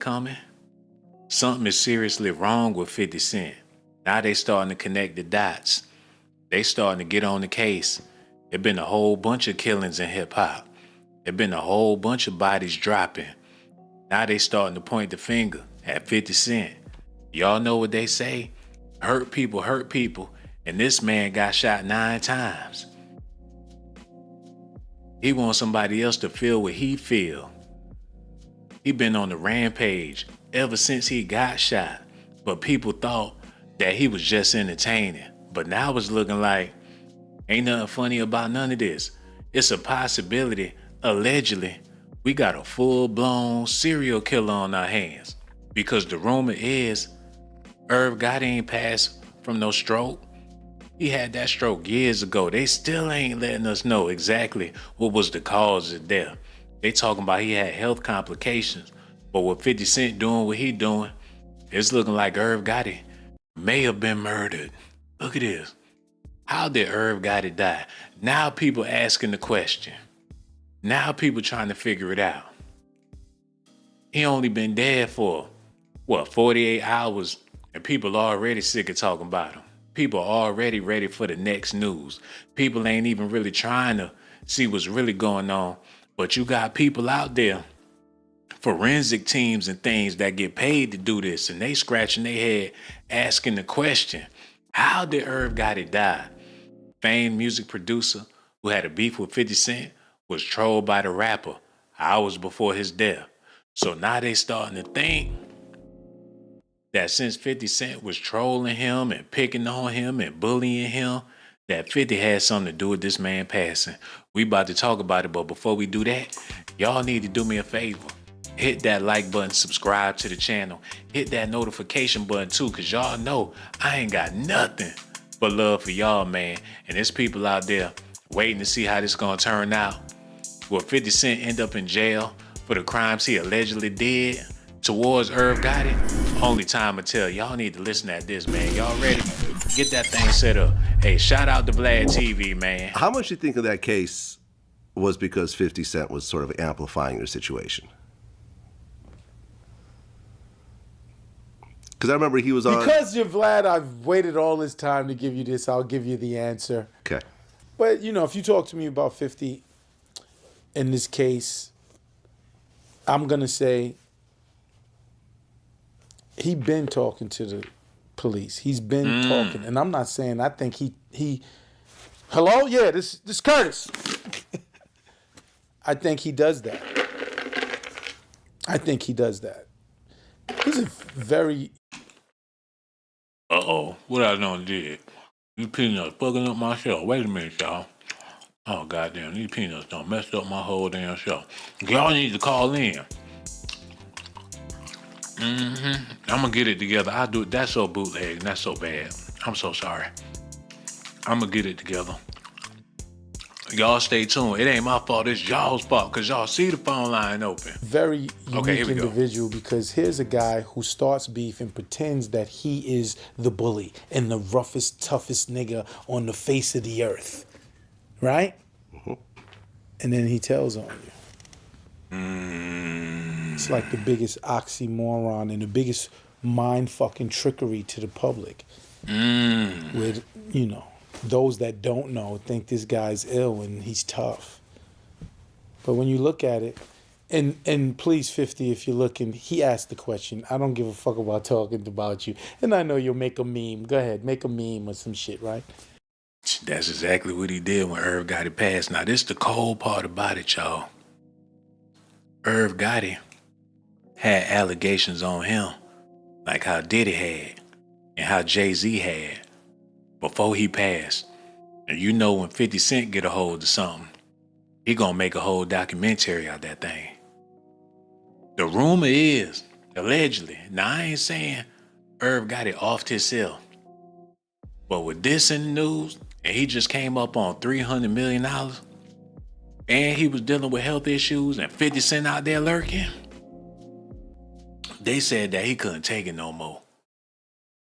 coming. Something is seriously wrong with 50 Cent. Now they starting to connect the dots. They starting to get on the case. There been a whole bunch of killings in hip hop. There been a whole bunch of bodies dropping. Now they starting to point the finger at 50 Cent. Y'all know what they say? Hurt people, and this man got shot 9 times. He wants somebody else to feel what he feel. He been on the rampage ever since he got shot, but people thought that he was just entertaining. But now it's looking like ain't nothing funny about none of this. It's a possibility, allegedly, we got a full-blown serial killer on our hands. Because the rumor is Irv Gotti ain't passed from no stroke. He had that stroke years ago. They still ain't letting us know exactly what was the cause of death. They talking about he had health complications. But with 50 Cent doing what he doing, it's looking like Irv Gotti may have been murdered. Look at this. How did Irv Gotti die? Now people asking the question. Now people trying to figure it out. He only been dead for, 48 hours, and people already sick of talking about him. People already ready for the next news. People ain't even really trying to see what's really going on. But you got people out there, forensic teams and things that get paid to do this, and they scratching their head asking the question, how did Irv Gotti die? Famed music producer who had a beef with 50 Cent was trolled by the rapper hours before his death. So now they starting to think that since 50 Cent was trolling him and picking on him and bullying him, that 50 had something to do with this man passing. We about to talk about it, but before we do that, y'all need to do me a favor. Hit that like button, subscribe to the channel, hit that notification button too, cause y'all know I ain't got nothing but love for y'all, man. And there's people out there waiting to see how this gonna turn out. Will 50 Cent end up in jail for the crimes he allegedly did towards Irv Gotti? Only time will tell. Y'all need to listen at this, man. Y'all ready? Get that thing set up. Hey, shout out to Vlad TV, man. How much do you think of that case was because 50 Cent was sort of amplifying your situation? Because I remember he was on... Because you're Vlad, I've waited all this time to give you this. I'll give you the answer. Okay. But, you know, if you talk to me about 50 in this case, I'm going to say he been talking to the police. He's been talking. And I'm not saying I think he hello? Yeah, this Curtis. I think he does that. I think he does that. He's a very... Uh-oh, what I done did? These peanuts fucking up my show. Wait a minute, y'all. Oh, goddamn, these peanuts done messed up my whole damn show. Y'all need to call in. I'm gonna get it together. I'll do it. That's so bootleg and that's so bad. I'm so sorry. I'm gonna get it together. Y'all stay tuned. It ain't my fault. It's y'all's fault because y'all see the phone line open. Very unique here we go. individual because here's a guy who starts beef and pretends that he is the bully and the roughest, toughest nigga on the face of the earth. Right? Mm-hmm. And then he tells on you. It's like the biggest oxymoron and the biggest mind fucking trickery to the public. With, you know, those that don't know think this guy's ill and he's tough. But when you look at it, and please, 50, if you're looking, he asked the question. I don't give a fuck about talking about you. And I know you'll make a meme. Go ahead, make a meme or some shit, right? That's exactly what he did when Irv Gotti passed. Now, this the cold part about it, y'all. Irv Gotti had allegations on him, like how Diddy had and how Jay-Z had before he passed. And you know when 50 Cent get a hold of something, he gonna make a whole documentary out that thing. The rumor is, allegedly, now I ain't saying Irv Gotti offed himself, but with this in the news, and he just came up on $300 million, and he was dealing with health issues, and 50 Cent out there lurking, they said that he couldn't take it no more.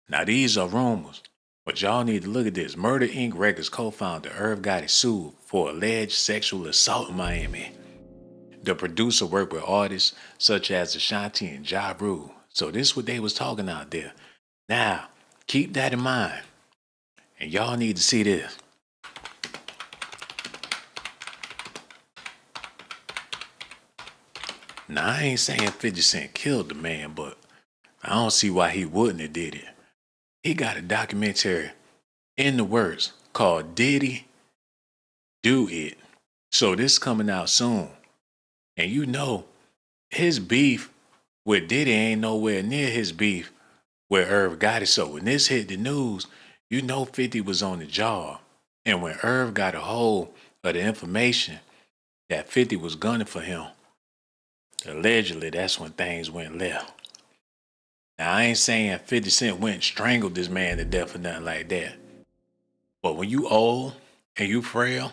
Now these are rumors, but y'all need to look at this. Murder Inc. Records co-founder Irv Gotti sued for alleged sexual assault in Miami. The producer worked with artists such as Ashanti and Ja Rule. So this is what they was talking out there. Now, keep that in mind. And y'all need to see this. Now, I ain't saying 50 Cent killed the man, but I don't see why he wouldn't have did it. He got a documentary in the works called Diddy Do It. So this coming out soon. And you know, his beef with Diddy ain't nowhere near his beef with Irv Gotti. So when this hit the news, you know 50 was on the job. And when Irv got a hold of the information that 50 was gunning for him, allegedly that's when things went left. Now I ain't saying 50 Cent went and strangled this man to death or nothing like that. But when you old and you frail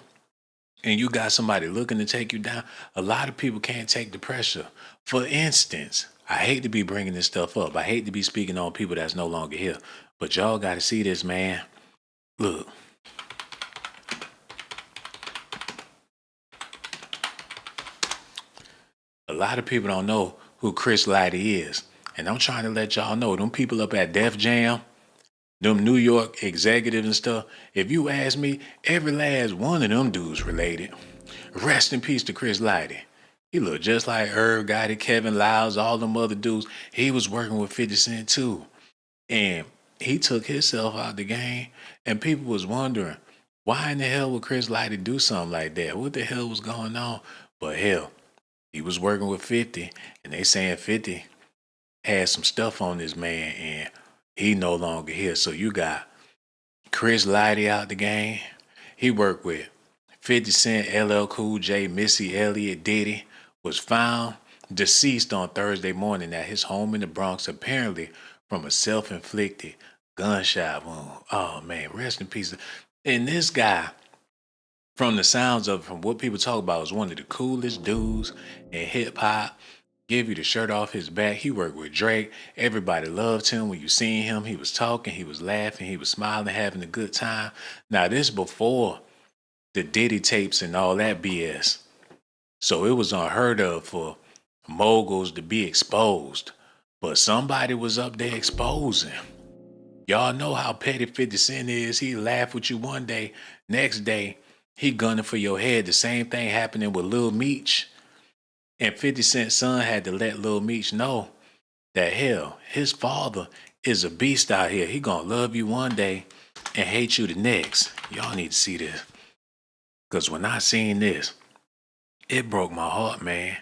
and you got somebody looking to take you down, a lot of people can't take the pressure. For instance, I hate to be bringing this stuff up. I hate to be speaking on people that's no longer here. But y'all got to see this, man. Look. A lot of people don't know who Chris Lighty is. And I'm trying to let y'all know, them people up at Def Jam, them New York executives and stuff, if you ask me, every last one of them dudes related. Rest in peace to Chris Lighty. He looked just like Irv Gotti, Kevin Lyles, all them other dudes. He was working with 50 Cent too. And he took himself out the game, and people was wondering, why in the hell would Chris Lighty do something like that? What the hell was going on? But hell, he was working with 50, and they saying 50 had some stuff on this man, and he no longer here. So you got Chris Lighty out the game. He worked with 50 Cent, LL Cool J, Missy Elliott, Diddy, was found deceased on Thursday morning at his home in the Bronx, apparently from a self-inflicted gunshot wound. Oh man, rest in peace. And this guy, from the sounds of, from what people talk about, was one of the coolest dudes in hip hop. Give you the shirt off his back. He worked with Drake. Everybody loved him. When you seen him, he was talking, he was laughing, he was smiling, having a good time. Now this before the Diddy tapes and all that BS. So it was unheard of for moguls to be exposed. But somebody was up there exposing. Y'all know how petty 50 Cent is. He laugh with you one day, next day, he gunning for your head. The same thing happening with Lil Meech. And 50 Cent's son had to let Lil Meech know that hell, his father is a beast out here. He gonna love you one day and hate you the next. Y'all need to see this. Because when I seen this, it broke my heart, man.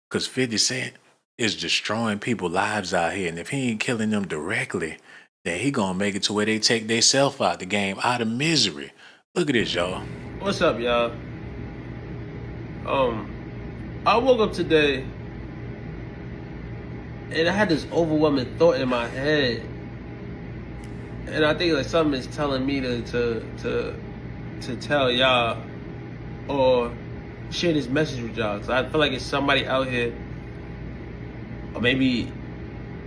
Because 50 Cent is destroying people's lives out here. And if he ain't killing them directly, then he gonna make it to where they take themselves out the game, out of misery. Look at this, y'all. What's up, y'all? I woke up today and I had this overwhelming thought in my head, and I think like something is telling me to tell y'all or share this message with y'all. Cause I feel like it's somebody out here, or maybe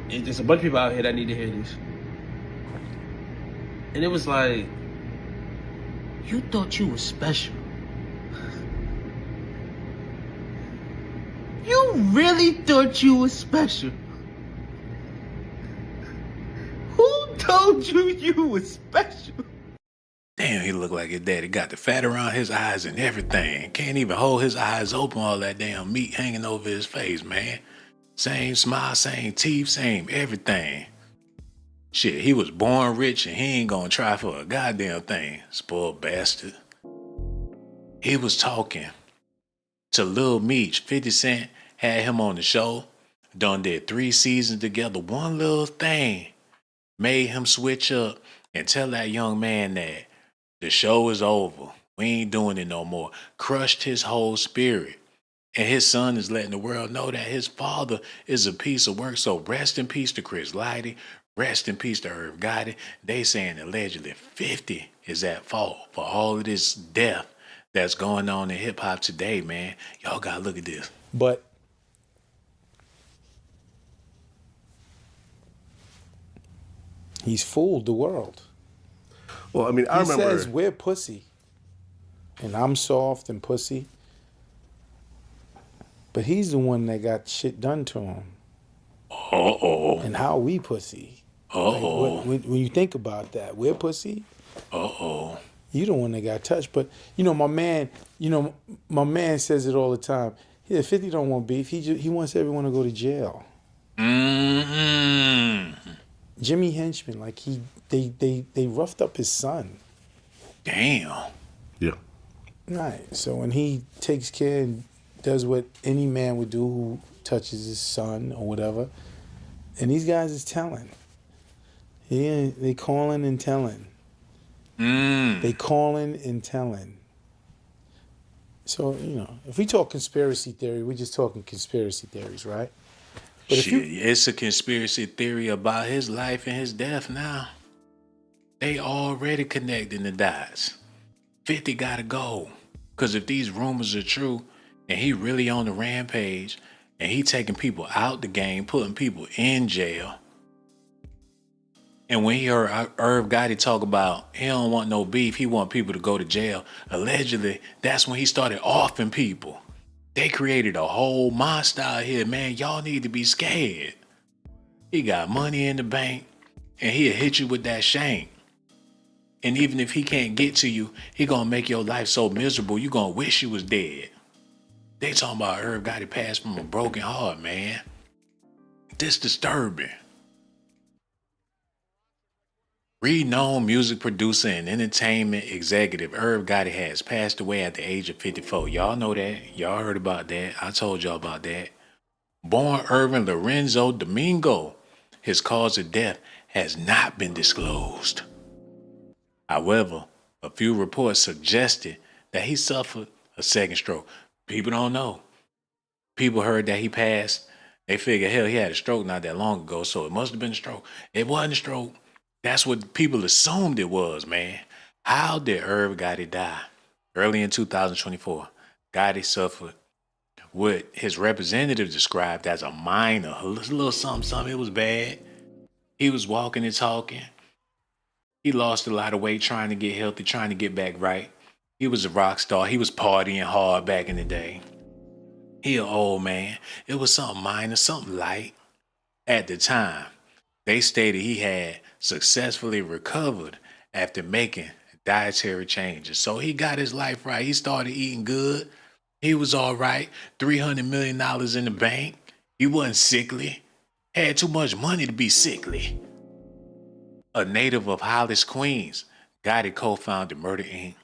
there's a bunch of people out here that need to hear this. And it was like, you thought you were special. You really thought you were special? Who told you you were special? Damn, he looked like his daddy. Got the fat around his eyes and everything. Can't even hold his eyes open, all that damn meat hanging over his face, man. Same smile, same teeth, same everything. Shit, he was born rich and he ain't gonna try for a goddamn thing. Spoiled bastard. He was talking to Lil Meech. 50 Cent had him on the show. Done did 3 seasons together. One little thing made him switch up and tell that young man that the show is over. We ain't doing it no more. Crushed his whole spirit. And his son is letting the world know that his father is a piece of work. So rest in peace to Chris Lighty. Rest in peace to Irv Gotti. They saying allegedly 50 is at fault for all of this death that's going on in hip hop today, man. Y'all gotta look at this. But he's fooled the world. Well, I mean, I remember. He says we're pussy, and I'm soft and pussy. But he's the one that got shit done to him. Uh-oh. And how we pussy? Like when you think about that, we're pussy. Uh-oh. You the one that got touched. But my man says it all the time. Yeah, 50 don't want beef. He wants everyone to go to jail. Mm-hmm. Jimmy Henchman, like they roughed up his son. Damn. Yeah. Right. So when he takes care and does what any man would do who touches his son or whatever, and these guys is telling. Yeah, they calling and telling. They calling and telling. So, if we talk conspiracy theory, we're just talking conspiracy theories, right? But Shit, it's a conspiracy theory about his life and his death now. They already connecting the dots. 50 gotta go. Because if these rumors are true and he really on the rampage and he taking people out the game, putting people in jail. And when he heard Irv Gotti talk about he don't want no beef, he want people to go to jail, allegedly, that's when he started offing people. They created a whole monster out here, man. Y'all need to be scared. He got money in the bank and he'll hit you with that shank. And even if he can't get to you, he gonna make your life so miserable, you gonna wish you was dead. They talking about Irv Gotti passed from a broken heart, man. This disturbing. Renowned music producer and entertainment executive Irv Gotti has passed away at the age of 54. Y'all know that. Y'all heard about that. I told y'all about that. Born Irvin Lorenzo Domingo, his cause of death has not been disclosed. However, a few reports suggested that he suffered a second stroke. People don't know. People heard that he passed. They figured, hell, he had a stroke not that long ago, so it must have been a stroke. It wasn't a stroke. That's what people assumed it was, man. How did Irv Gotti die? Early in 2024, Gotti suffered what his representative described as a minor, a little something. It was bad. He was walking and talking. He lost a lot of weight trying to get healthy, trying to get back right. He was a rock star. He was partying hard back in the day. He an old man. It was something minor, something light. At the time, they stated he had successfully recovered after making dietary changes. So he got his life right. He started eating good. He was all right. $300 million in the bank. He wasn't sickly. Had too much money to be sickly. A native of Hollis, Queens, Gotti co-founded Murder Inc.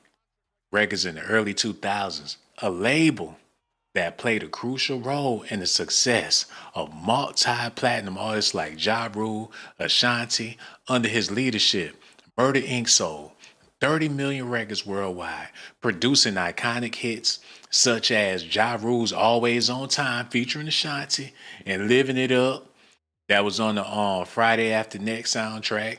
Records in the early 2000s, a label that played a crucial role in the success of multi-platinum artists like Ja Rule, Ashanti. Under his leadership, Murder Inc. sold 30 million records worldwide, producing iconic hits such as Ja Rule's Always on Time featuring Ashanti and Living It Up, that was on the Friday After Next soundtrack,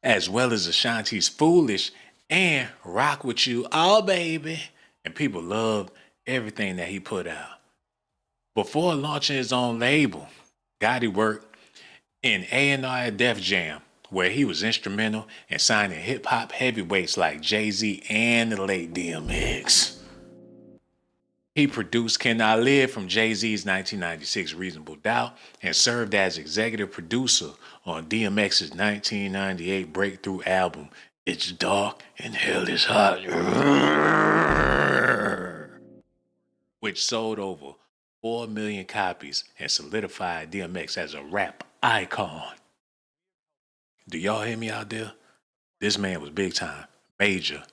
as well as Ashanti's Foolish and Rock With You, Oh Baby. And people loved everything that he put out. Before launching his own label, Gotti worked in A&R at Def Jam, where he was instrumental in signing hip-hop heavyweights like Jay-Z and the late DMX. He produced Can I Live from Jay-Z's 1996 Reasonable Doubt and served as executive producer on DMX's 1998 breakthrough album, It's Dark and Hell is Hot, which sold over 4 million copies and solidified DMX as a rap icon. Do y'all hear me out there? This man was big time, major.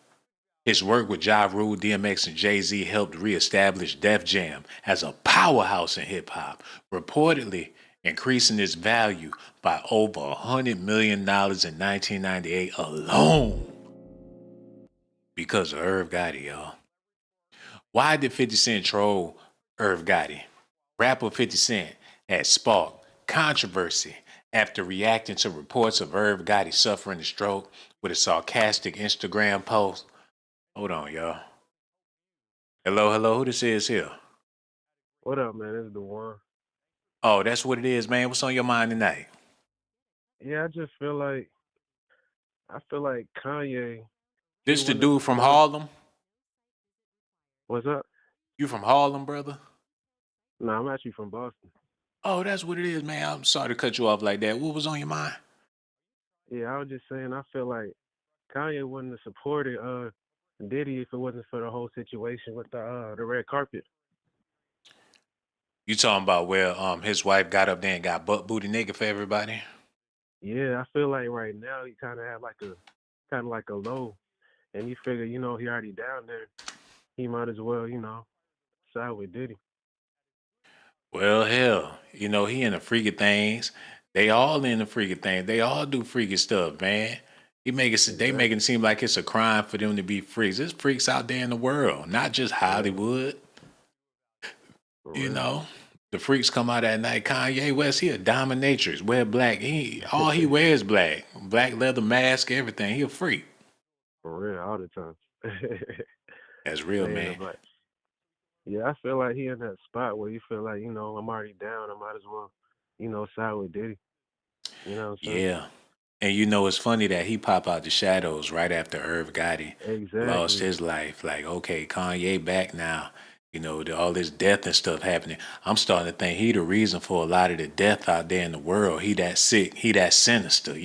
His work with Ja Rule, DMX, and Jay-Z helped reestablish Def Jam as a powerhouse in hip-hop, reportedly increasing its value by over $100 million in 1998 alone because of Irv Gotti, y'all. Why did 50 Cent troll Irv Gotti? Rapper 50 Cent had sparked controversy after reacting to reports of Irv Gotti suffering a stroke with a sarcastic Instagram post. Hold on, y'all. Hello, who this is here? What up, man? It's the one. Oh, that's what it is, man. What's on your mind tonight? Yeah, I feel like Kanye. He This the one of dude from one. Harlem? What's up? You from Harlem, brother? No, I'm actually from Boston. Oh, that's what it is, man. I'm sorry to cut you off like that. What was on your mind? Yeah, I was just saying. I feel like Kanye wouldn't have supported Diddy if it wasn't for the whole situation with the red carpet. You talking about where his wife got up there and got butt booty naked for everybody? Yeah, I feel like right now he kind of had like a low, and you figure he already down there. He might as well side with Diddy. Well, hell, he in the freaky things. They all in the freaky things. They all do freaky stuff, man. They making Exactly. it seem like it's a crime for them to be freaks. There's freaks out there in the world, not just Yeah, Hollywood. for You real. know, the freaks come out at night. Kanye West, he a dominatrix. Wear black. All he wears black, black leather mask, everything. He a freak. For real, all the time. That's real, Stay in the man. black. Yeah, I feel like he in that spot where you feel like I'm already down. I might as well side with Diddy. You know what I'm Yeah. And it's funny that he pop out the shadows right after Irv Gotti saying? lost Exactly. his life. Like, okay, Kanye back now. All this death and stuff happening. I'm starting to think he the reason for a lot of the death out there in the world. He that sick. He that sinister.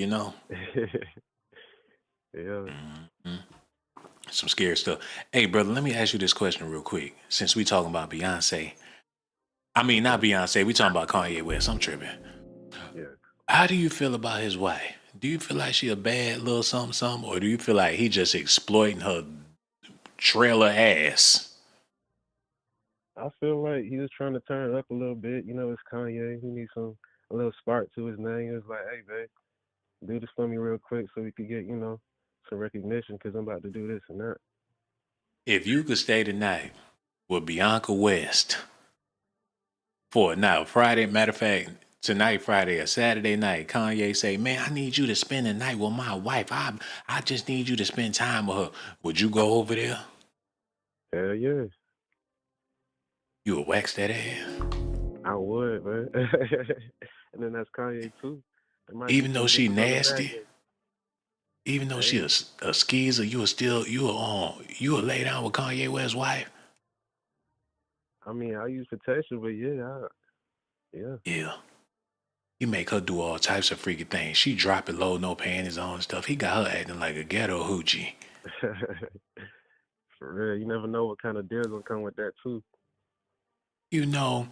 Yeah. Mhm. Some scary stuff. Hey, brother, let me ask you this question real quick. Since we talking about Beyonce. I mean, not Okay. Beyonce. We talking about Kanye West. I'm tripping. Yeah. How do you feel about his wife? Do you feel like she a bad little something, something, or do you feel like he just exploiting her trailer ass? I feel like he was trying to turn it up a little bit. It's Kanye. He needs a little spark to his name. He was like, hey, babe, do this for me real quick so we could get some recognition because I'm about to do this and that. If you could stay tonight with Bianca West for now, Friday, matter of fact, tonight, Friday, a Saturday night, Kanye say, man, I need you to spend the night with my wife. I just need you to spend time with her. Would you go over there? Hell yeah, You would wax that ass? I would, man. And then that's Kanye too. There might be Even though some she bitches on the back nasty? end. Even though she Hey, a skeezer, you will lay down with Kanye West's wife? I mean, I use protection, but yeah, yeah. Yeah. He make her do all types of freaky things. She drop it low, no panties on and stuff. He got her acting like a ghetto hoochie. For real, you never know what kind of deal gonna come with that too. You know,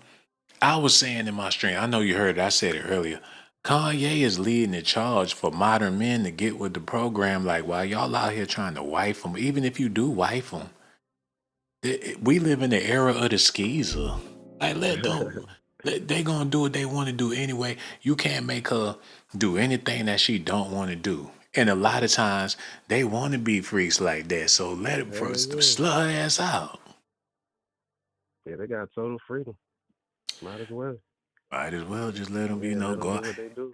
I was saying in my stream, I know you heard it, I said it earlier. Kanye is leading the charge for modern men to get with the program. Like, while y'all out here trying to wife them, even if you do wife them, we live in the era of the skeezer. Like, let them, they gonna do what they want to do anyway. You can't make her do anything that she don't want to do. And a lot of times they want to be freaks like that. So let it Hell first yeah, slut her ass out. yeah. They got total freedom. Might as well. Might as well just let them, Yeah, let them go do what they do.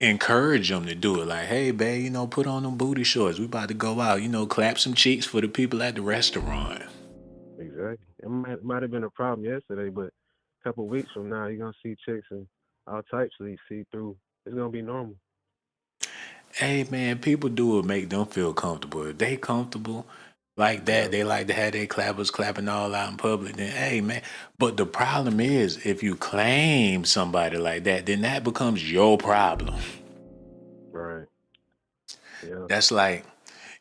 encourage them to do it. Like, hey, babe, put on them booty shorts. We about to go out. Clap some cheeks for the people at the restaurant. Exactly. It might have been a problem yesterday, but a couple weeks from now, you're gonna see chicks and all types of these see through. It's gonna be normal. Hey, man, people do what make them feel comfortable. If they comfortable like that, Yeah, they like to have their clappers clapping all out in public, then hey, man. But the problem is, if you claim somebody like that, then that becomes your problem. right. Yeah, That's like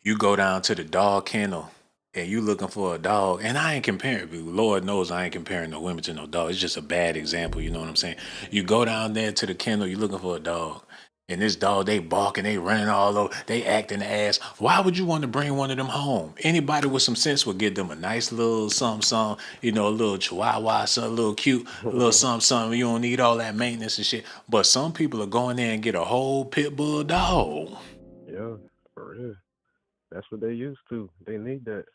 you go down to the dog kennel and you looking for a dog, and I ain't comparing people. Lord knows I ain't comparing no women to no dog. It's just a bad example, you know what I'm saying? You go down there to the kennel, you looking for a dog. And this dog, they barking, they running all over, they acting the ass. Why would you want to bring one of them home? Anybody with some sense would give them a nice little something, something, a little chihuahua, something, a little cute, a little something, something. You don't need all that maintenance and shit. But some people are going there and get a whole pit bull dog. yeah, for real. That's what they used to. They need that.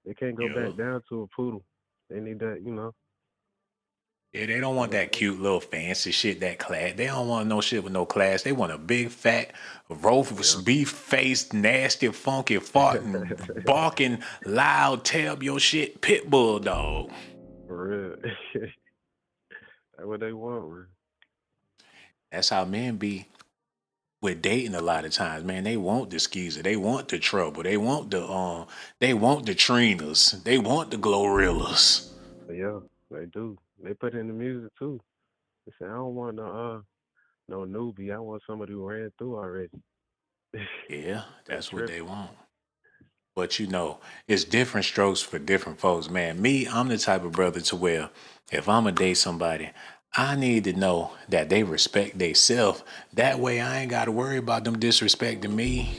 They can't go Yeah. back down to a poodle. They need that. Yeah, they don't want Little that cute little fancy shit, that class. They don't want no shit with no class. They want a big fat, roast beef faced, nasty, funky, farting, yeah. barking, loud, tear up your shit pit bull dog. For real. That's what they want, man. That's how men be with dating a lot of times, man. They want the skeezer. They want the trouble. They want the Trinas. They want the Glorillas. Yeah, they do. They put in the music too. They said, I don't want no newbie. I want somebody who ran through already. Yeah, They that's what tripping. they want. But it's different strokes for different folks, man. Me, I'm the type of brother to where if I'm gonna date somebody, I need to know that they respect theyself. That way I ain't gotta worry about them disrespecting me.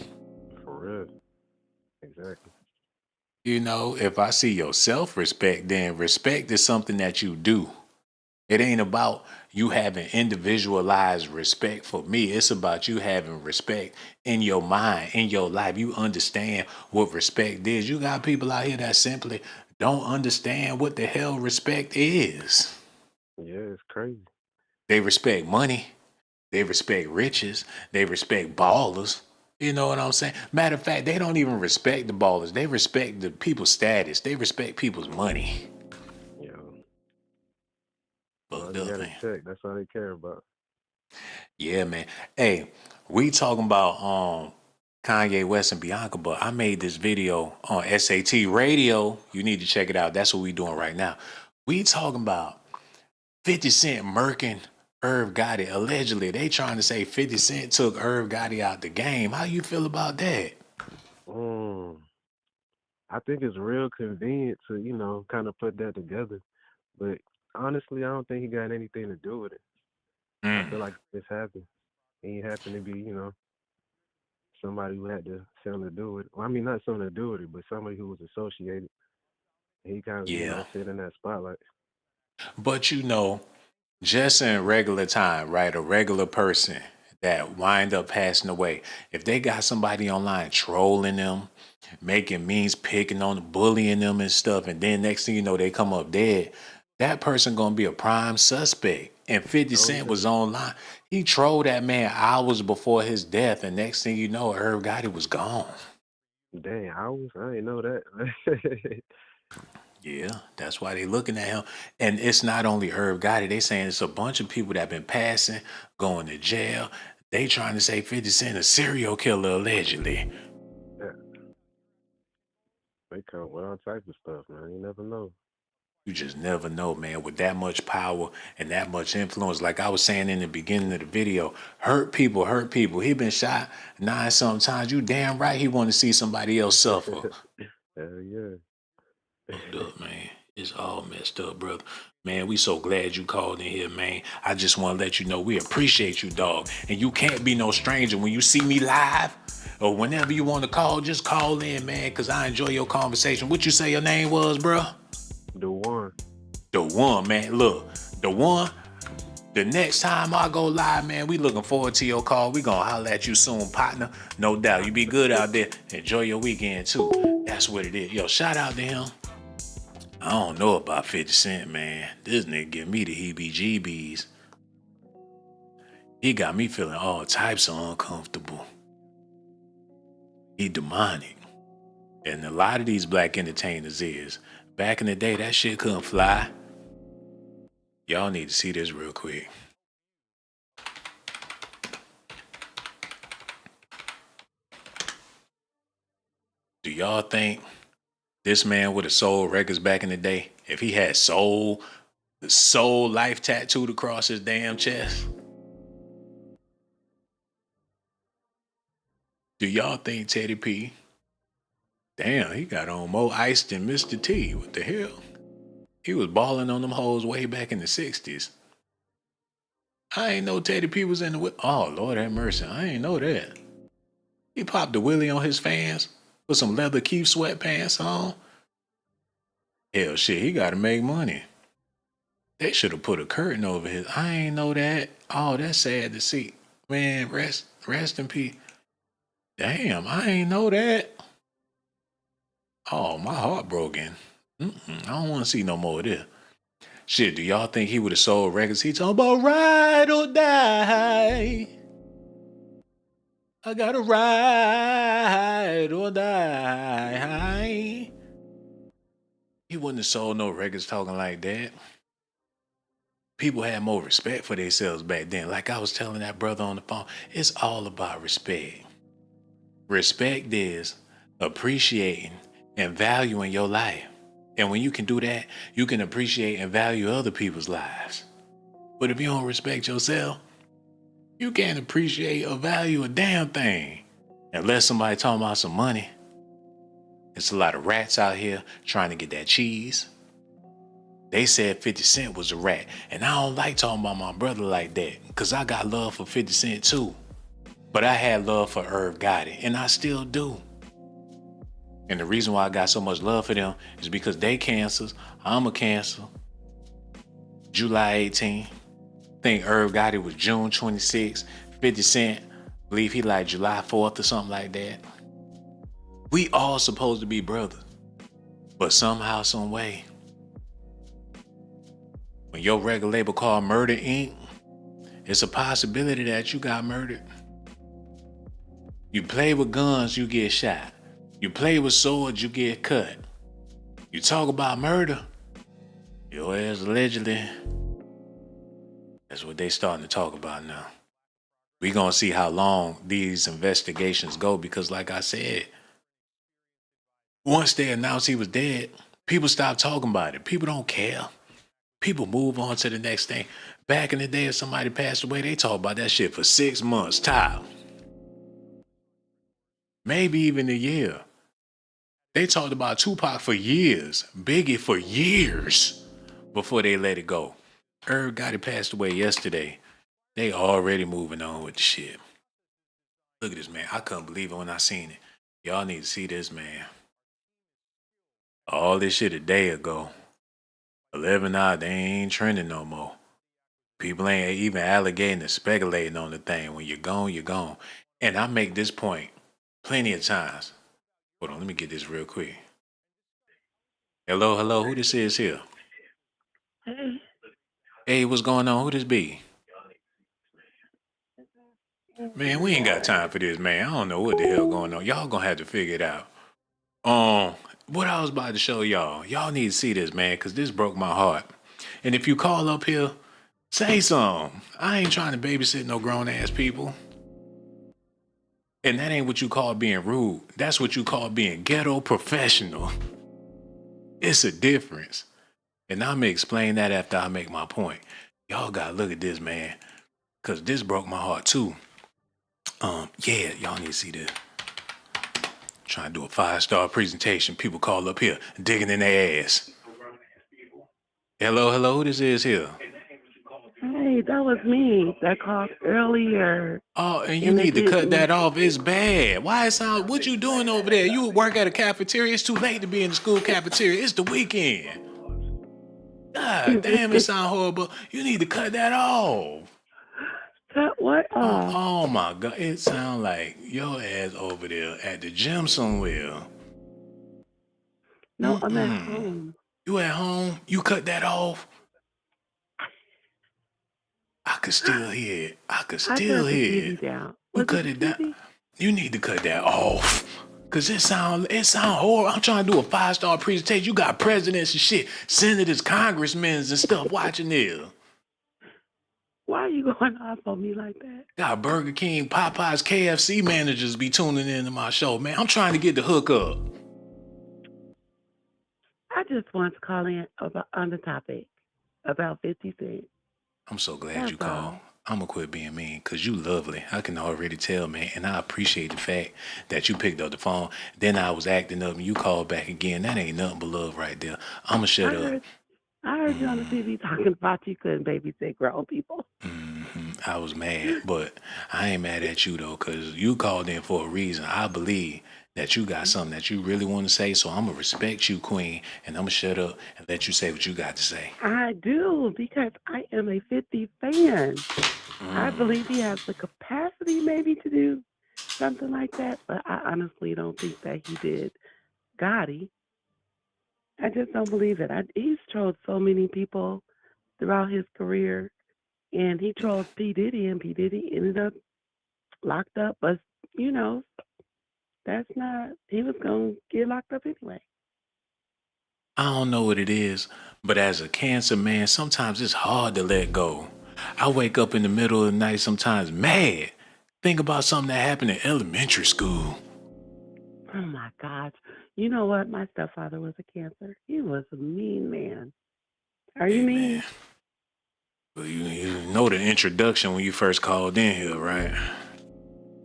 For real. Exactly. If I see your self-respect, then respect is something that you do. It ain't about you having individualized respect for me. It's about you having respect in your mind, in your life. You understand what respect is. You got people out here that simply don't understand what the hell respect is. Yeah, it's crazy. They respect money. They respect riches. They respect ballers. You know what I'm saying? Matter of fact, they don't even respect the ballers. They respect the people's status. They respect people's money. Yo, as long Fucked as you up, got a man. check, that's all they care about. Yeah, man. Hey, we talking about Kanye West and Bianca, but I made this video on S.A.T radio. You need to check it out. That's what we doing right now. We talking about 50 Cent murking Irv Gotti. Allegedly, they trying to say 50 Cent took Irv Gotti out the game. How you feel about that? Mm. I think it's real convenient to, kind of put that together. But honestly, I don't think he got anything to do with it. I Mm, feel like this happened. And he happened to be, somebody who had something to do with it. Well, I mean, not something to do with it, but somebody who was associated. He kind of, yeah. sit in that spotlight. But just in regular time, right? A regular person that wind up passing away, if they got somebody online trolling them, making memes, picking on them, bullying them and stuff, and then next thing you know, they come up dead, that person gonna be a prime suspect. And 50 Oh, Cent yeah. was online. He trolled that man hours before his death, and next thing you know, Irv Gotti was gone. Dang, hours? I didn't know that. Yeah, that's why they looking at him. And it's not only Irv Gotti. They saying it's a bunch of people that been passing, going to jail. They trying to say 50 Cent a serial killer allegedly. Yeah, they come with all types of stuff, man. You never know. You just never know, man. With that much power and that much influence, like I was saying in the beginning of the video, hurt people, hurt people. He been shot 9 sometimes. You damn right he want to see somebody else suffer. Hell yeah. Fucked up, man. It's all messed up, brother. Man, we so glad you called in here, man. I just want to let you know we appreciate you, dog. And you can't be no stranger when you see me live or whenever you want to call, just call in, man, because I enjoy your conversation. What you say your name was, bro? The one. The one, man. Look, the one. The next time I go live, man, we looking forward to your call. We gonna holler at you soon, partner. No doubt. You be good out there. Enjoy your weekend, too. That's what it is. Yo, shout out to him. I don't know about 50 Cent, man. This nigga give me the heebie-jeebies. He got me feeling all types of uncomfortable. He demonic. And a lot of these black entertainers is. Back in the day, that shit couldn't fly. Y'all need to see this real quick. Do y'all think this man would have sold records back in the day if he had soul life tattooed across his damn chest? Do y'all think Teddy P? Damn, he got on more ice than Mr. T. What the hell? He was balling on them hoes way back in the 60s. I ain't know Teddy P was in the... Oh, Lord have mercy. I ain't know that. He popped the willie on his fans with some leather Keith sweatpants on. Hell, shit, he gotta make money. They should have put a curtain over his... I ain't know that. Oh, that's sad to see. Man, rest in peace. Damn, I ain't know that. Oh, my heart broken. I don't want to see no more of this. Shit, do y'all think he would have sold records? He talking about ride or die. I gotta ride or die. He wouldn't have sold no records talking like that. People had more respect for themselves back then. Like I was telling that brother on the phone, it's all about respect. Respect is appreciating and valuing your life. And when you can do that, you can appreciate and value other people's lives. But if you don't respect yourself, you can't appreciate or value a damn thing. Unless somebody talking about some money. There's a lot of rats out here trying to get that cheese. They said 50 Cent was a rat. And I don't like talking about my brother like that. Because I got love for 50 Cent too. But I had love for Irv Gotti. And I still do. And the reason why I got so much love for them is because they cancers. I'm a cancer. July 18. I think Irv Gotti was June 26. 50 Cent, I believe he like July 4th or something like that. We all supposed to be brothers. But somehow, some way, when your record label called Murder Inc., it's a possibility that you got murdered. You play with guns, you get shot. You play with swords, you get cut. You talk about murder, your ass allegedly. That's what they starting to talk about now. We gonna see how long these investigations go because like I said, once they announced he was dead, people stopped talking about it. People don't care. People move on to the next thing. Back in the day, if somebody passed away, they talk about that shit for 6 months, top. Maybe even a year. They talked about Tupac for years, Biggie for years before they let it go. Irv Gotti passed away yesterday. They already moving on with the shit. Look at this, man. I couldn't believe it when I seen it. Y'all need to see this, man. All this shit a day ago. 11 hours, they ain't trending no more. People ain't even alligating or speculating on the thing. When you're gone, you're gone. And I make this point plenty of times. Hold on, let me get this real quick. Hello, who this is here? Hey, Hey, what's going on? Who this be? Man, we ain't got time for this, man. I don't know what the hell going on. Y'all gonna have to figure it out. What I was about to show y'all need to see this, man, because this broke my heart. And if you call up here, say something. I ain't trying to babysit no grown-ass people. And that ain't what you call being rude. That's what you call being ghetto professional. It's a difference. And I'm going to explain that after I make my point. Y'all got to look at this, man, because this broke my heart, too. Yeah, y'all need to see this. Trying to do a 5-star presentation. People call up here, digging in their ass. Hello, who this is here? hey, that was me that called earlier. Oh, and you And it need to cut didn't. that off. It's bad. Why it sound? What you doing over there? You work at a cafeteria. It's too late to be in the school cafeteria. It's the weekend. God damn, it sound horrible. You need to cut that off. Cut what off? Oh my God, it sound like your ass over there at the gym somewhere. No, I'm at home. You at home? You cut that off? I could still hear it. I could I still turned the hear TV it. down. You Was cut it it the down. TV? You need to cut that off. Cause it sound horrible. I'm trying to do a 5-star presentation. You got presidents and shit, senators, congressmen and stuff watching this. Why are you going off on me like that? Got Burger King, Popeyes, KFC managers be tuning into my show, man. I'm trying to get the hook up. I just want to call in about on the topic about 50 Cent. I'm so glad That's you called. all. I'm gonna quit being mean because you lovely. I can already tell, man. And I appreciate the fact that you picked up the phone. Then I was acting up and you called back again. That ain't nothing but love right there. I'ma shut up. I heard you on the TV talking about you couldn't babysit grown people. I was mad, but I ain't mad at you though, cause you called in for a reason. I believe that you got something that you really want to say, so I'm gonna respect you, Queen, and I'm gonna shut up and let you say what you got to say. I do, because I am a 50 fan. I believe he has the capacity maybe to do something like that, but I honestly don't think that he did Gotti. I just don't believe it. He's trolled so many people throughout his career, and he trolled P. Diddy, and P. Diddy ended up locked up, but, you know, he was going to get locked up anyway. I don't know what it is, but as a cancer man, sometimes it's hard to let go. I wake up in the middle of the night sometimes mad. Think about something that happened in elementary school. Oh my gosh. You know what? My stepfather was a Cancer. He was a mean man. Are you Hey man, mean? well, you know the introduction when you first called in here, right?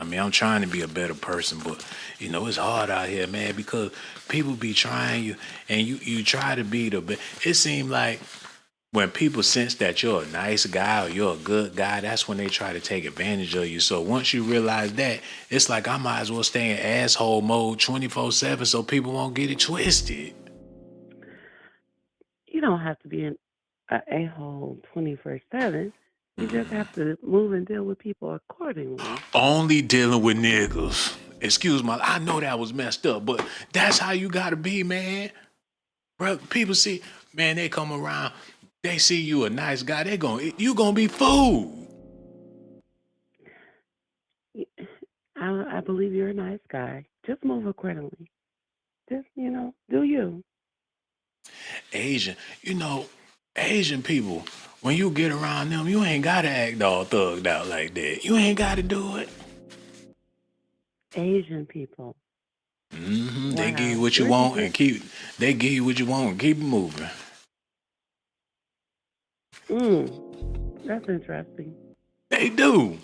I mean, I'm trying to be a better person, but it's hard out here, man, because people be trying you, and you try to be the best. It seems like when people sense that you're a nice guy or you're a good guy, that's when they try to take advantage of you. So once you realize that, it's like I might as well stay in asshole mode 24/7 so people won't get it twisted. You don't have to be an a-hole 24/7. You just have to move and deal with people accordingly. Only dealing with niggas. Excuse my, I know that was messed up, but that's how you gotta be, man. Bro, people see, man, they come around, they see you a nice guy, you gonna be fooled. I believe you're a nice guy. Just move accordingly. Just, do you. Asian, Asian people, when you get around them, you ain't gotta act all thugged out like that. You ain't gotta do it. Asian people. They give you Wow. what you Where'd you want get? and they give you what you want and keep it moving. That's interesting. They do.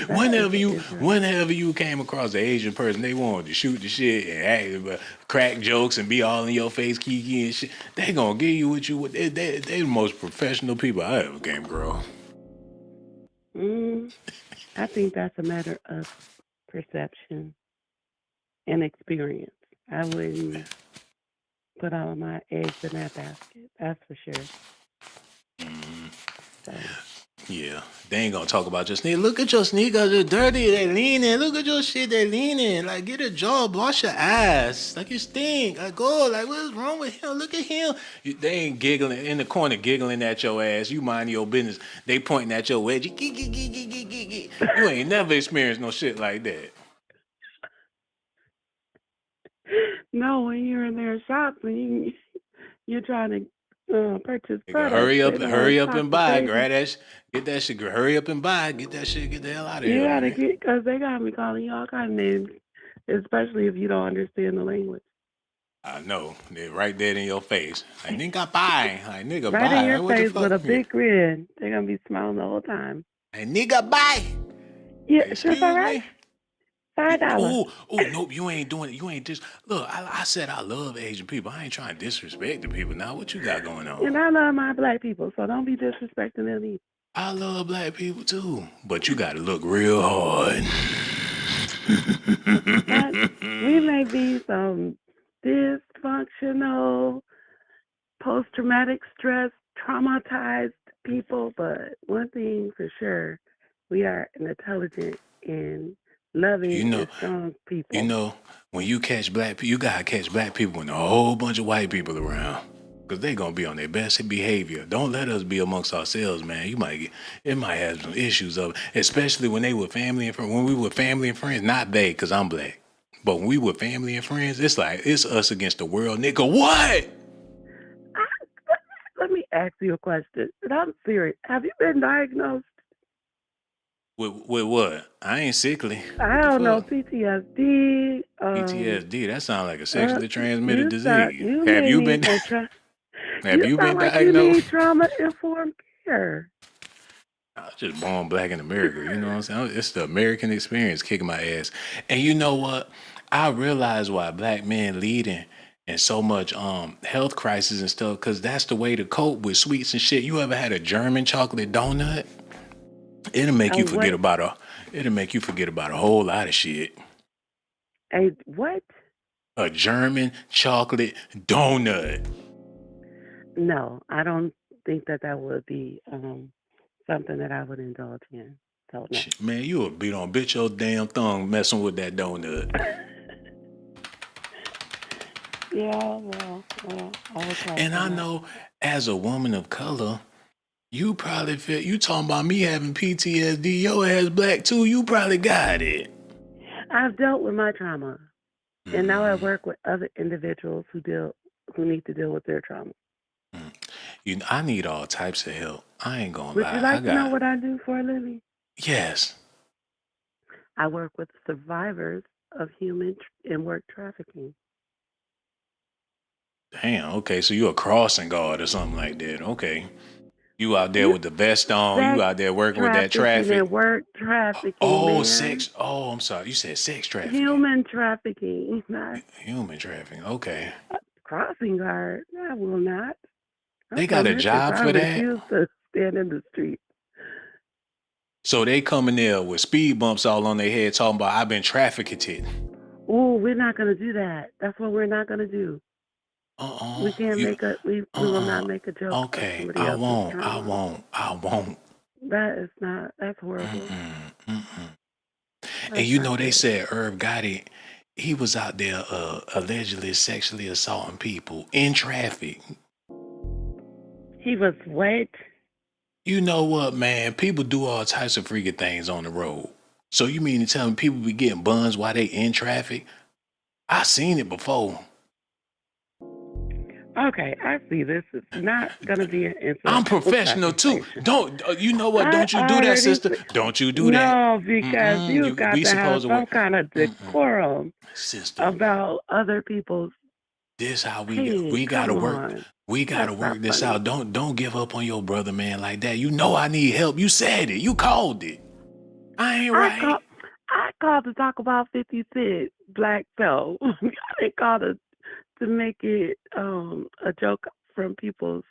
That is interesting. Whenever you came across an Asian person, they wanted to shoot the shit and crack jokes and be all in your face, kiki and shit. They gonna give you what you want. They the most professional people I ever came across. I think that's a matter of perception and experience. I wouldn't put all of my eggs in that basket. That's for sure. So, Yeah, they ain't gonna talk about your sneakers. Look at your sneakers, they're dirty, they leaning. Look at your shit, they leaning. Like, get a job, wash your ass. Like, you stink. Like, go, like, what's wrong with him? Look at him. They ain't giggling in the corner, giggling at your ass. You mind your business. They pointing at your wedgie. You ain't never experienced no shit like that. no, when you're in their shops and you're trying to purchase Nigga, products, they don't want hurry to up talk and to buy. crazy. Grab that, get that shit. Hurry up and buy. Get that shit. Get the hell out of You here, gotta man. get, because they got me calling you all kind of names, especially if you don't understand the language. I know. They're right there in your face. Like, nigga, buy. Like, nigga, Right in buy. your Like, what the face with fuck? a big grin. They're gonna be smiling the whole time. Like, nigga, buy. Yeah, sure, all Excuse right. me? $5. Nope, you ain't doing it. You ain't just. Look, I said I love Asian people. I ain't trying to disrespect the people. Now, what you got going And on? I love my black people, so don't be disrespecting them either. I love black people too. But you got to look real hard. We may be some dysfunctional, post-traumatic stress, traumatized people, but one thing for sure, we are an intelligent and You loving know, and strong you people. know, when you catch black people, you gotta catch black people when a whole bunch of white people around. Cause they gonna be on their best behavior. Don't let us be amongst ourselves, man. It might have some issues of it, especially when they were family and friends. When we were family and friends, not they, cause I'm black. But when we were family and friends, it's like it's us against the world, nigga. What? I, let me ask you a question, and I'm serious. Have you been diagnosed? With what? I ain't sickly. I What the don't know, fuck? PTSD. PTSD. That sounds like a sexually transmitted disease. You Have may you need been? some Have You you sound been like you diagnosed? need trauma informed care. I was just born black in America. You know what I'm saying? It's the American experience kicking my ass. And you know what? I realize why black men leading in so much health crisis and stuff, because that's the way to cope with sweets and shit. You ever had a German chocolate donut? It'll make A you forget what? about a whole lot of shit. A what? A German chocolate donut. No, I don't think that would be something that I would indulge in. So no. Shit, man, you would be on bit your damn thumb messing with that donut. Yeah, I will pass And on I that. know as a woman of color, you probably feel you talking about me having PTSD. Your ass black too. You probably got it. I've dealt with my trauma, and now I work with other individuals who need to deal with their trauma. I need all types of help. I ain't gonna Would you lie. I like to know got what I do for a living? yes. I work with survivors of human and work trafficking. Damn. Okay, so you a crossing guard or something like that. Okay. You out there You with the vest on. You sex out there working with that trafficking traffic. and work trafficking, Oh, man. sex. Oh, I'm sorry. You said sex trafficking. Human trafficking, not Human trafficking. Okay. a crossing guard. I will not. I'm They got from a Memphis. job I for that. refuse to stand in the street. So they coming there with speed bumps all on their head talking about I've been trafficked. Oh, we're not gonna do that. That's what we're not gonna do. We can't You make a we will not make a joke of okay. somebody I else's won't. I trauma. won't. I won't. That is not. That's horrible. Mm-mm, mm-mm. And That's you know not they good. said Irv Gotti, he was out there allegedly sexually assaulting people in traffic. He was wet. You know what, man? People do all types of freaky things on the road. So you mean to tell me people be getting buns while they in traffic? I seen it before. Okay, I see. This is not gonna be an I'm intellectual professional too. conversation. Don't you know what? I Don't you do that, already sister? see. Don't you do that? No, because Mm-mm. you got We to have supposed to some work. kind of Mm-mm. decorum Sister, about other people's this how pain. we gotta Come work. on, We gotta that's not work this funny. out. Don't give up on your brother, man, like that. You know I need help. You said it. You called it. I ain't I right. call. I called to talk about 50 Cent, Black Belt. I didn't call to make it a joke from people's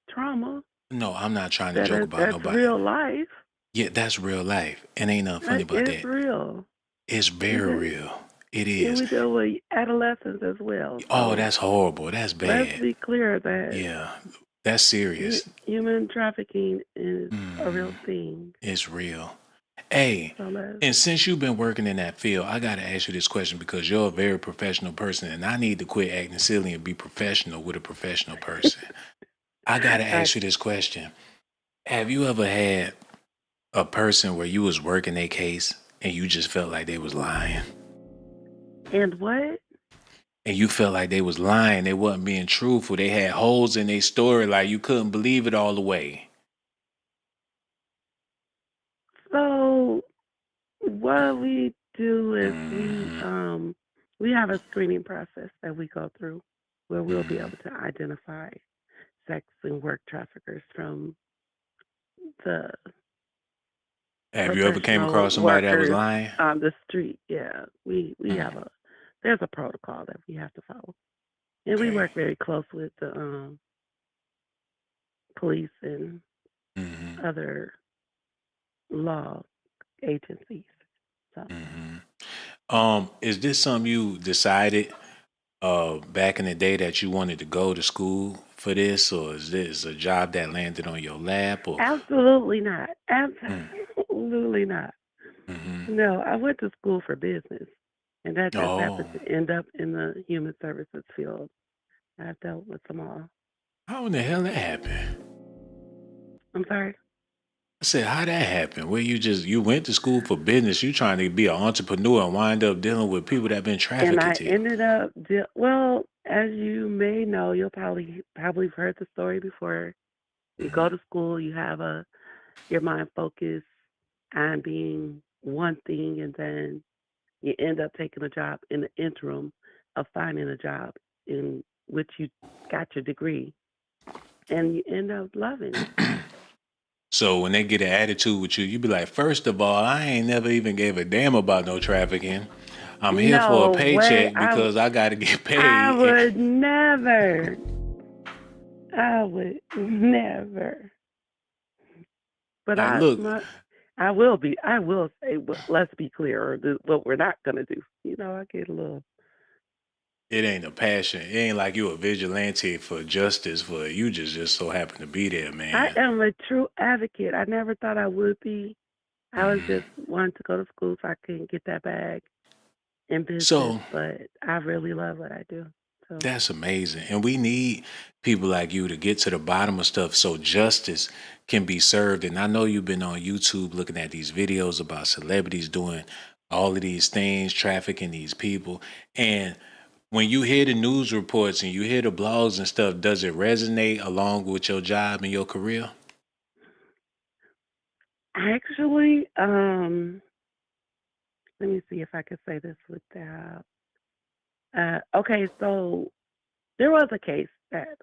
trauma. No, I'm not trying to joke about That's nobody. real life. Yeah, that's real life. And ain't nothing funny That about is that. real. It's We very did, real. It and is. we deal with adolescents as well. Oh, So that's horrible. That's let's bad. be clear that Yeah, that's serious. human trafficking is a real Mm, thing. it's real. Hey, So let's. and since you've been working in that field, I got to ask you this question because you're a very professional person and I need to quit acting silly and be professional with a professional person. I got to I, ask you this question. Have you ever had a person where you was working a case and you just felt like they was lying? and what? And you felt like they was lying, they wasn't being truthful, they had holes in their story like you couldn't believe it all the way. So what we do is Mm-hmm. we have a screening process that we go through where we'll be Mm-hmm. able to identify sex and work traffickers from the Have you ever came professional across somebody that was workers lying? on the street. Yeah, we have Mm, there's a protocol that we have to follow, and we okay. work very close with the police and Mm-hmm. other law agencies. So Mm-hmm. Is this something you decided back in the day that you wanted to go to school for this, or is this a job that landed on your lap? Or absolutely not, mm, absolutely not. mm-hmm. No, I went to school for business, and that just Oh, happened to end up in the human services field. I've dealt with them all. how in the hell that happened? I'm sorry. I said, how that happened? Where you went to school for business, you trying to be an entrepreneur and wind up dealing with people that been And trafficked I to. ended up, well, as you may know, you'll probably heard the story before. You Mm-hmm. go to school, you have your mind focused on being one thing, and then you end up taking a job in the interim of finding a job in which you got your degree, and you end up loving it. So when they get an attitude with you, you be like, first of all, I ain't never even gave a damn about no trafficking. I'm here for a No way, paycheck because I got to get I paid. would never. I would never. But Like, look, I will be. I will say, let's be clear, what we're not gonna do. I get a little. it ain't a passion. It ain't like you a vigilante for justice. For you just so happen to be there, I man. am a true advocate. I never thought I would be. I was Mhm. just wanting to go to school so I can get that bag in business. So But I really love what I do. So that's amazing. And we need people like you to get to the bottom of stuff so justice can be served. And I know you've been on YouTube looking at these videos about celebrities doing all of these things, trafficking these people. And when you hear the news reports and you hear the blogs and stuff, does it resonate along with your job and your career? actually, Let me see if I could say this without. Okay, so there was a case that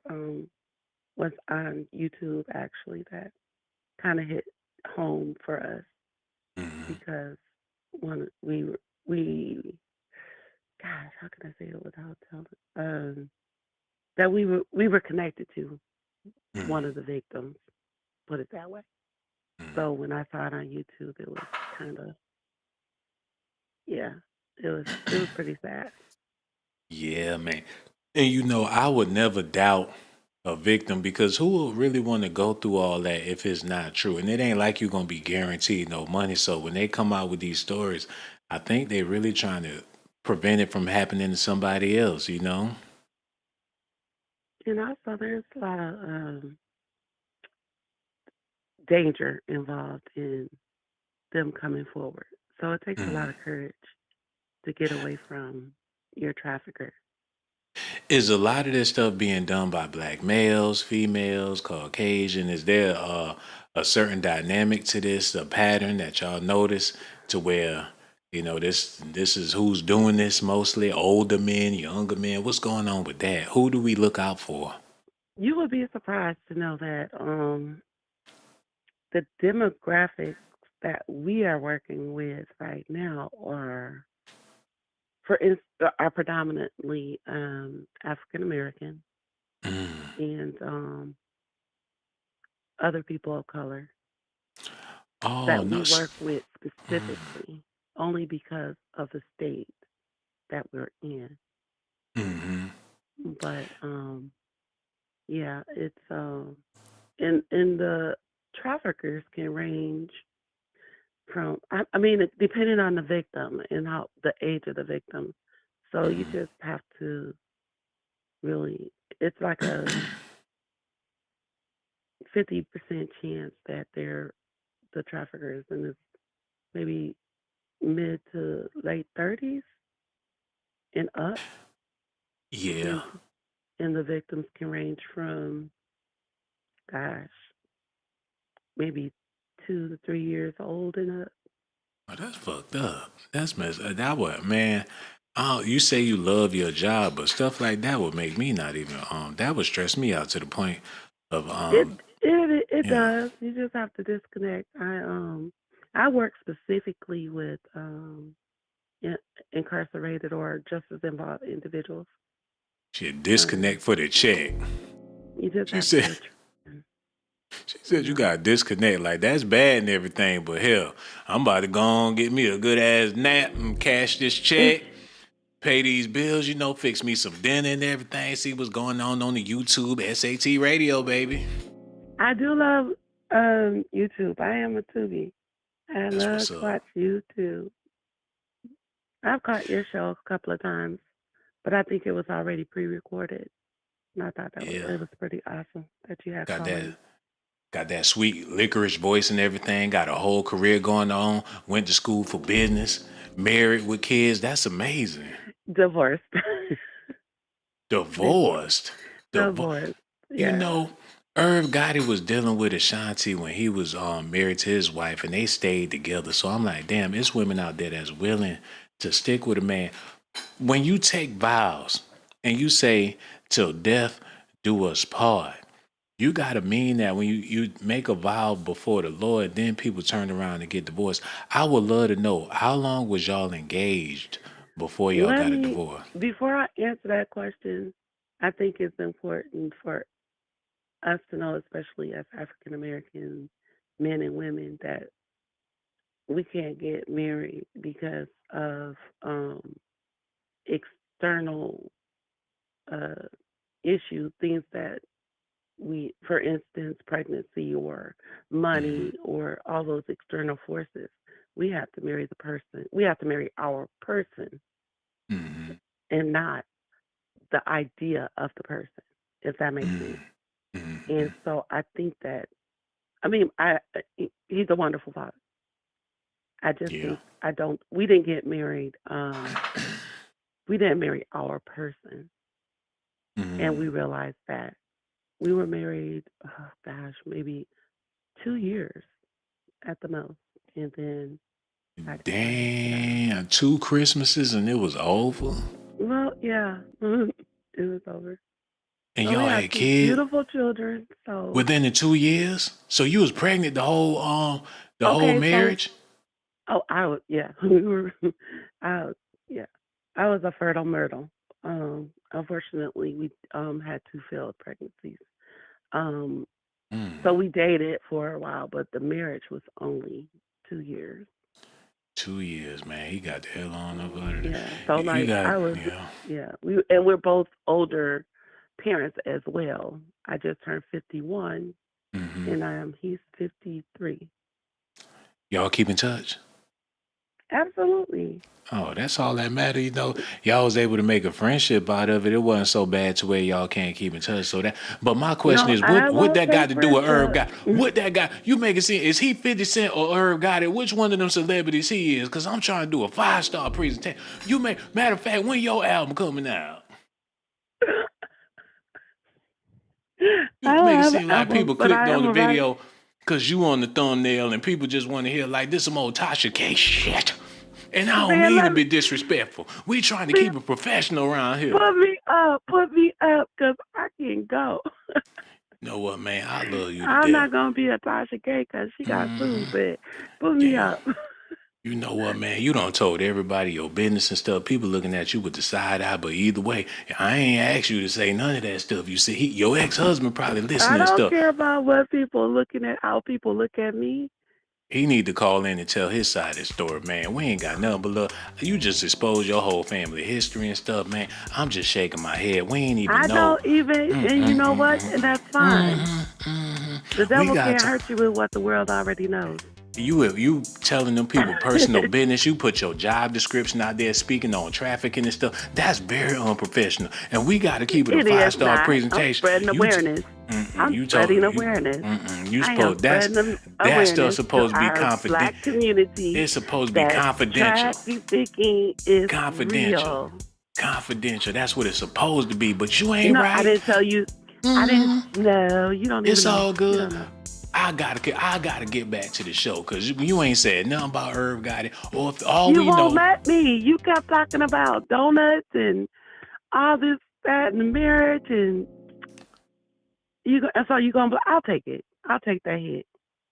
was on YouTube actually that kind of hit home for us Hmm. because one we gosh, how can I say it without telling? That we were connected to one of the victims. Put it that way. Hmm. So when I saw it on YouTube, it was kind of yeah, it was pretty sad. Yeah, man. And I would never doubt a victim because who would really want to go through all that if it's not true? And it ain't like you're gonna be guaranteed no money. So when they come out with these stories, I think they really trying to prevent it from happening to somebody else. And also, there's a lot of danger involved in them coming forward. So it takes a lot of Mhm. courage to get away from your trafficker. Is a lot of this stuff being done by black males, females, Caucasian? Is there a certain dynamic to this, a pattern that y'all notice to where this is who's doing this mostly? Older men, younger men. What's going on with that? Who do we look out for? You would be surprised to know that the demographics that we are working with right now are predominantly African American Mm. and other people of color Oh that no. we work with specifically only because of the state that we're in. Mm-hmm. But yeah, it's and the traffickers can range from I mean depending on the victim and how the age of the victim. So you Mm-hmm. just have to really it's like a 50% chance that they're the traffickers and it's maybe mid to late 30s and up Yeah. and and the victims can range from gosh, maybe 2 to 3 years old and up. Oh, that's fucked up. That's messed up. That would, man. Oh, you say you love your job, but stuff like that would make me not even. That would stress me out to the point of It it yeah. does. You just have to disconnect. I work specifically with in, incarcerated or justice involved individuals. Shit, Um, disconnect for the check. you just She have said. to, She you said you know. got to disconnect. Like that's bad and everything, but hell, I'm about to go on get me a good ass nap and cash this check, pay these bills. Fix me some dinner and everything. See what's going on the YouTube S.A.T radio, baby. I do love YouTube. I am a Tubi. I That's love what's to up. watch YouTube. I've caught your show a couple of times, but I think it was already pre-recorded, and I thought Yeah, it was pretty awesome that you had got that. callers. Got that sweet licorice voice and everything. Got a whole career going on. Went to school for business. Married with kids. That's amazing. Divorced, divorced, Divorced. Divo- divorced. you Yeah. know, Irv Gotti was dealing with Ashanti when he was married to his wife, and they stayed together. So I'm like, damn, it's women out there that's willing to stick with a man. When you take vows and you say, "Till death do us part," you gotta mean that when you make a vow before the Lord, then people turn around and get divorced. I would love to know how long was y'all engaged before y'all Let got a me, divorce? before I answer that question, I think it's important for us to know, especially as African American men and women, that we can't get married because of external uh, issues, things that for instance, pregnancy or Hmm. money or all those external forces. We have to marry the person. We have to marry our person Hmm. and not the idea of the person, if that makes sense. Hmm. And Hmm. so I think that, I mean, he's a wonderful father. I just Yeah. think we didn't get married. We didn't marry our person. And we Hmm. realized that we were married, oh gosh, maybe 2 years at the most. And then I did not get the job. Damn, 2 Christmases and it was over. Well, yeah, it was over. And So we y'all had had two kids beautiful children. So within the 2 years. So you was pregnant the whole okay, so marriage. I was yeah, we were I was yeah, I was a fertile myrtle. Unfortunately, we had two failed pregnancies. Um, Mm, so we dated for a while, but the marriage was only 2 years. 2 years, man. He got the hell on up under there. Yeah. So You like got I was yeah. yeah, we're both older parents as well. I just turned 51 Hmm. and he's 53. Y'all keep in touch. Absolutely. Oh, that's all that matter, you know. Y'all was able to make a friendship out of it. It wasn't so bad to where y'all can't keep in touch. So that, but my question No, is, I what won't that say got to do with Irv friendship. Gotti? What that got? You make it seem is he 50 Cent or Irv Gotti? Which one of them celebrities he is? Because I'm trying to do a 5-star presentation. You make matter of fact, when your album coming out? I You don't make it have an seem like album, people but clicked I on am the a writer. video because you on the thumbnail and people just want to hear like this some old Tasha K shit. And I don't Man, mean to let me, be disrespectful. We trying to man, keep it professional around here. put me up, cause I can go. You know what, man? I love you to I'm death. not gonna be a Tasha K, cause she got sued, Hmm. but put me Yeah. up. You know what, man? You done told everybody your business and stuff. People looking at you with the side eye, but either way, I ain't asked you to say none of that stuff. You see, your ex-husband probably I listening and don't stuff. care about what people looking at, how people look at me. He need to call in and tell his side of the story, man. We ain't got nothing but look. You just exposed your whole family history and stuff, man. I'm just shaking my head. We ain't even I know. don't even, and you know what? And that's fine. The We devil got can't to. hurt you with what the world already knows. You telling them people personal business. You put your job description out there speaking on trafficking and stuff. That's very unprofessional. And we got to keep it a It is 5-star not. I'm presentation. spreading awareness. I'm You told spreading you awareness. you I am supposed spreading that stuff awareness to supposed to be our confident. black community It's supposed to be that confidential. trafficking is Confidential. real. Confidential. That's what it's supposed to be. But you You ain't know, I right. didn't tell you. I didn't. No, you don't even It's know. all You good. don't know. I gotta get back to the show because you ain't said nothing about Irv Gotti. Or if all You we won't know, let me. You kept talking about donuts and all this, that, and marriage, and so you gonna. I'll take it. I'll take that hit.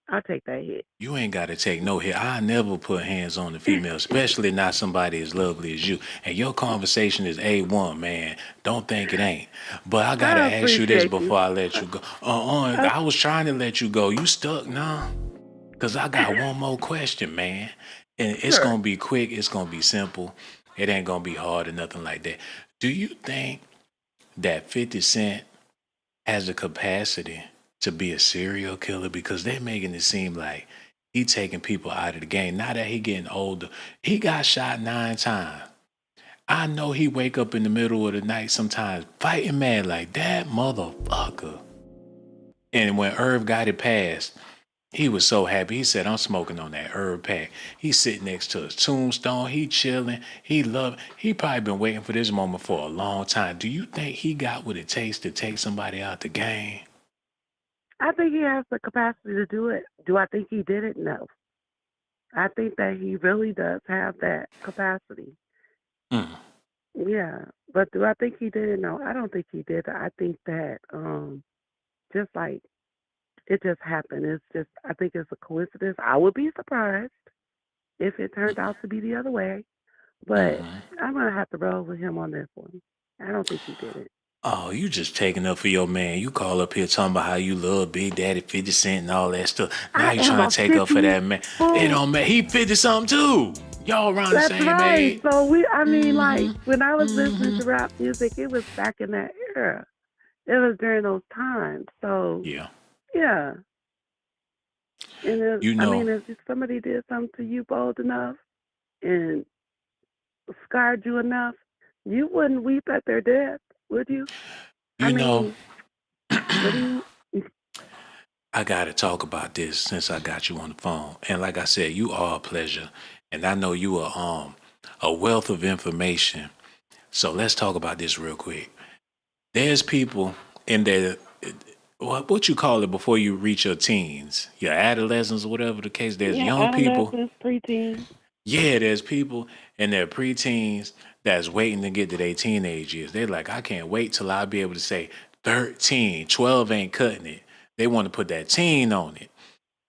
I'll take that hit. you ain't gotta take no hit. I never put hands on the female, especially not somebody as lovely as you. And your conversation is A1, man. Don't think it ain't. But I gotta I ask you this appreciate you. before I let you go. I was trying to let you go. You stuck now? Cause I got one more question, man. And it's Sure. gonna be quick, it's gonna be simple. It ain't gonna be hard or nothing like that. Do you think that 50 Cent has the capacity to be a serial killer? Because they're making it seem like he taking people out of the game. Now that he getting older, he got shot 9 times. I know he wake up in the middle of the night sometimes fighting mad like that motherfucker. And when Irv got it passed, he was so happy. He said, I'm smoking on that herb pack. He's sitting next to his tombstone. He chilling. He probably been waiting for this moment for a long time. Do you think he got what it takes to take somebody out the game? I think he has the capacity to do it. Do I think he did it? No. I think that he really does have that capacity. Mm. Yeah. But do I think he did it? No, I don't think he did it. I think that just like it just happened. It's just I think it's a coincidence. I would be surprised if it turned out to be the other way. But Mm-hmm. I'm gonna have to roll with him on this one. I don't think he did it. Oh, you just taking up for your man. You call up here talking about how you love Big Daddy 50 Cent and all that stuff. Now I you am trying a to take up for 50 that man. It fool. don't matter. He 50 something too. Y'all around the That's same right. age. So I mean, like Mm-hmm. when I was listening Mm-hmm. to rap music, it was back in that era. It was during those times. So Yeah. yeah, and You I know, mean, if somebody did something to you bold enough and scarred you enough, you wouldn't weep at their death, would you? I you know, mean, what do you? I got to talk about this since I got you on the phone. And like I said, you are a pleasure. And I know you are a wealth of information. So let's talk about this real quick. There's people in their, what you call it before you reach your teens, your adolescents or whatever the case. There's Yeah, young people. adolescents, preteens. Yeah, there's people in their preteens that's waiting to get to their teenage years. They're like, I can't wait till I be able to say 13, 12 ain't cutting it. They want to put that teen on it.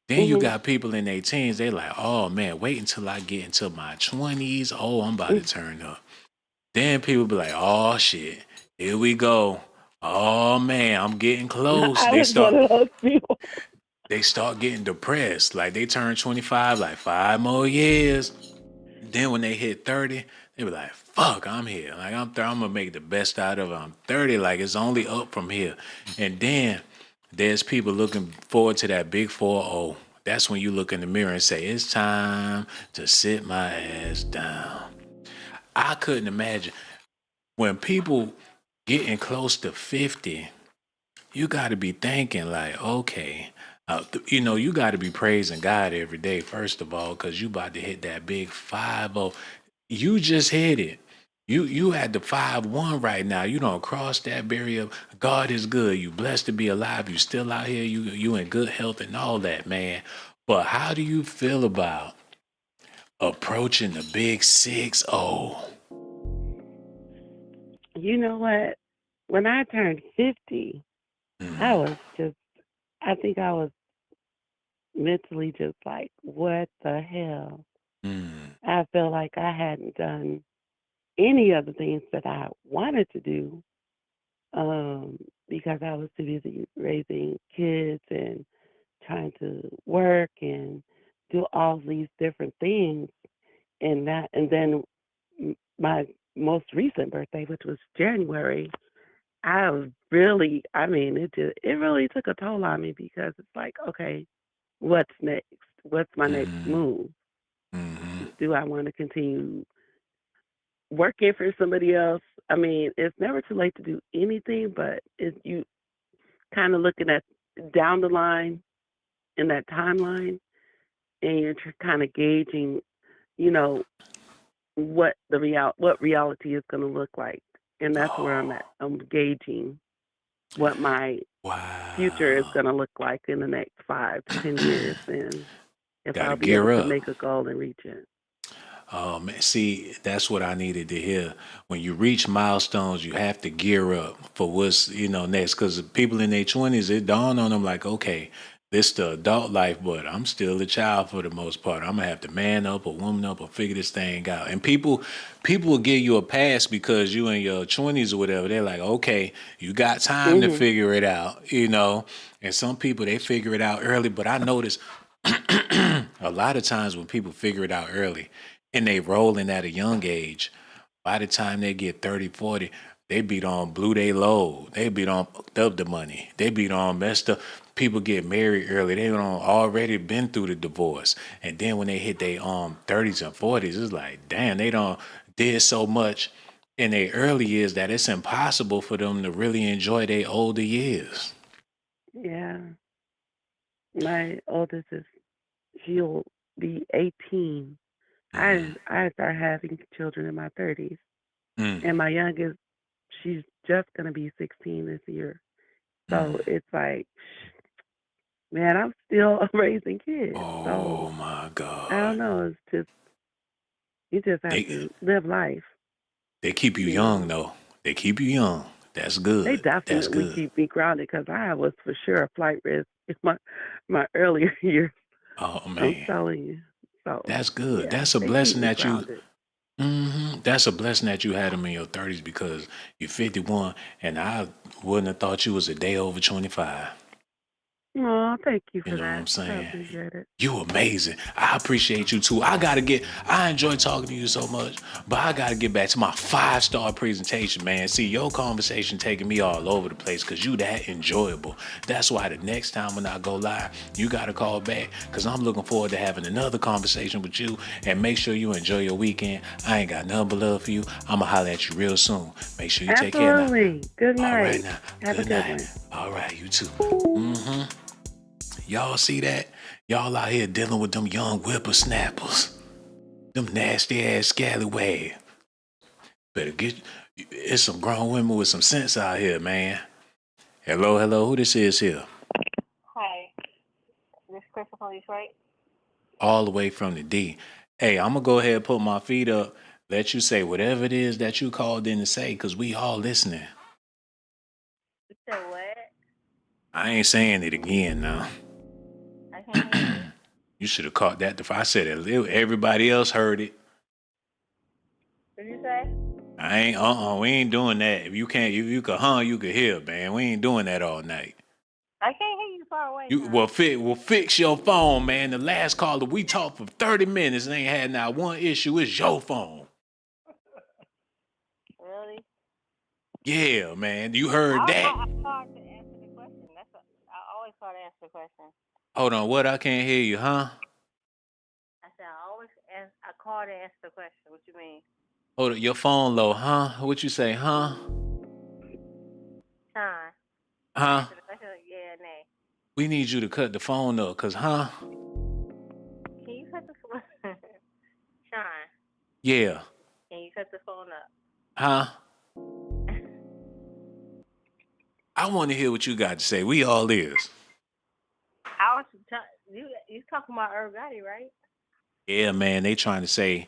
Then you Mhm. got people in their teens, they like, oh man, wait until I get into my 20s. Oh, I'm about to turn up. Then people be like, oh shit, here we go. Oh man, I'm getting close. I was one of those people. They start getting depressed. Like they turn 25, like 5 more years. Then when they hit 30, they be like, fuck, I'm here. Like I'm gonna make the best out of it. I'm 30, like it's only up from here. And then there's people looking forward to that big 4-0. That's when you look in the mirror and say, it's time to sit my ass down. I couldn't imagine when people getting close to 50, you got to be thinking like, okay, you got to be praising God every day, first of all, because you about to hit that big 5-0. You just hit it. You at the 5-1 right now. You don't cross that barrier. God is good. You blessed to be alive. You still out here. You in good health and all that, man. But how do you feel about approaching the big 6-0? You know what? When I turned 50, I Mm, was just, I think I was mentally just like, what the hell? mm, I felt like I hadn't done any of the things that I wanted to do because I was too busy raising kids and trying to work and do all these different things. And then my most recent birthday, which was January, I was really, I mean, it really took a toll on me because it's like, okay, what's next? What's my next mm, move? mm, Do I want to continue working for somebody else? I mean, it's never too late to do anything, but if you kind of looking at down the line in that timeline, and you're kind of gauging, you know, what reality is going to look like, and that's where I'm at. oh, I'm gauging what my future is wow. going to look like in the next 5 to 10 years, and if Got to I'll be able gear to up. make a goal and reach it. Oh man, see, that's what I needed to hear. When you reach milestones, you have to gear up for what's next. Because people in their 20s, it dawned on them like, okay, this the adult life, but I'm still a child for the most part. I'm gonna have to man up or woman up or figure this thing out. And people will give you a pass because you in your 20s or whatever. They're like, okay, you got time to Mhm. figure it out. And some people they figure it out early, but I notice a lot of times when people figure it out early and they rolling at a young age, by the time they get 30, 40, they beat on blew they load. They beat on fucked up the money. They beat on messed up. People get married early. They don't already been through the divorce. And then when they hit their 30s and 40s, it's like, damn, they don't did so much in their early years that it's impossible for them to really enjoy their older years. Yeah, my oldest is she'll be 18. Mm, I start having children in my 30s, mm, and my youngest, she's just gonna be 16 this year. mm. So it's like, man, I'm still raising kids. Oh So my I don't God. know. It's just you just have They to live life. they keep you You young know, though. They keep you young. That's they good. That's definitely good. keep me grounded because I was for sure a flight risk in my earlier years. Oh I'm man. telling you. So That's good. yeah, That's a they keep blessing me that you grounded. that's a blessing that you had them in your 30s because you're 51 and I wouldn't have thought you was a day over 25. Oh, thank you You for know what that. I'm I saying? appreciate it. You amazing. I appreciate you too. I enjoy talking to you so much, but I gotta get back to my 5-star presentation, man. See, your conversation taking me all over the place because you that enjoyable. That's why the next time when I go live, you gotta call back because I'm looking forward to having another conversation with you and make sure you enjoy your weekend. I ain't got nothing but love for you. I'ma holler at you real soon. Make sure you take care now. Absolutely. Good All right night. now. Have a Good good night. one. All right, you too. Y'all see that? Y'all out here dealing with them young whippersnappers. Them nasty ass scallywags. Better get it's some grown women with some sense out here, man. Hello, hello, who this is here? Hi, this is Crystal from Detroit. All the way from the D. Hey, I'm gonna go ahead and put my feet up. Let you say whatever it is that you called in to say, cause we all listening. You said what? I ain't saying it again now. I can't hear you. You should have caught that. If I said it, everybody else heard it. What did you say? I ain't. We ain't doing that. If you can't, if you could, you could hear, man. We ain't doing that all night. I can't hear you far away, You son. well fix your phone, man. The last caller we talked for 30 minutes and ain't had not one issue. It's your phone. Really? Yeah, man. You heard that? I called to answer the question. I always call to answer the question. Hold on, what? I can't hear you, huh? I said I call to answer the question. What you mean? Hold on, your phone low, huh? What you say, huh? Sean. Huh? Answer the question. Yeah, nay. We need you to cut the phone up, cause huh? Can you cut the phone? Sean. Yeah. Can you cut the phone up? Huh? I want to hear what you got to say. We all ears. I was you talking about Irv Gotti, right? Yeah, man. They trying to say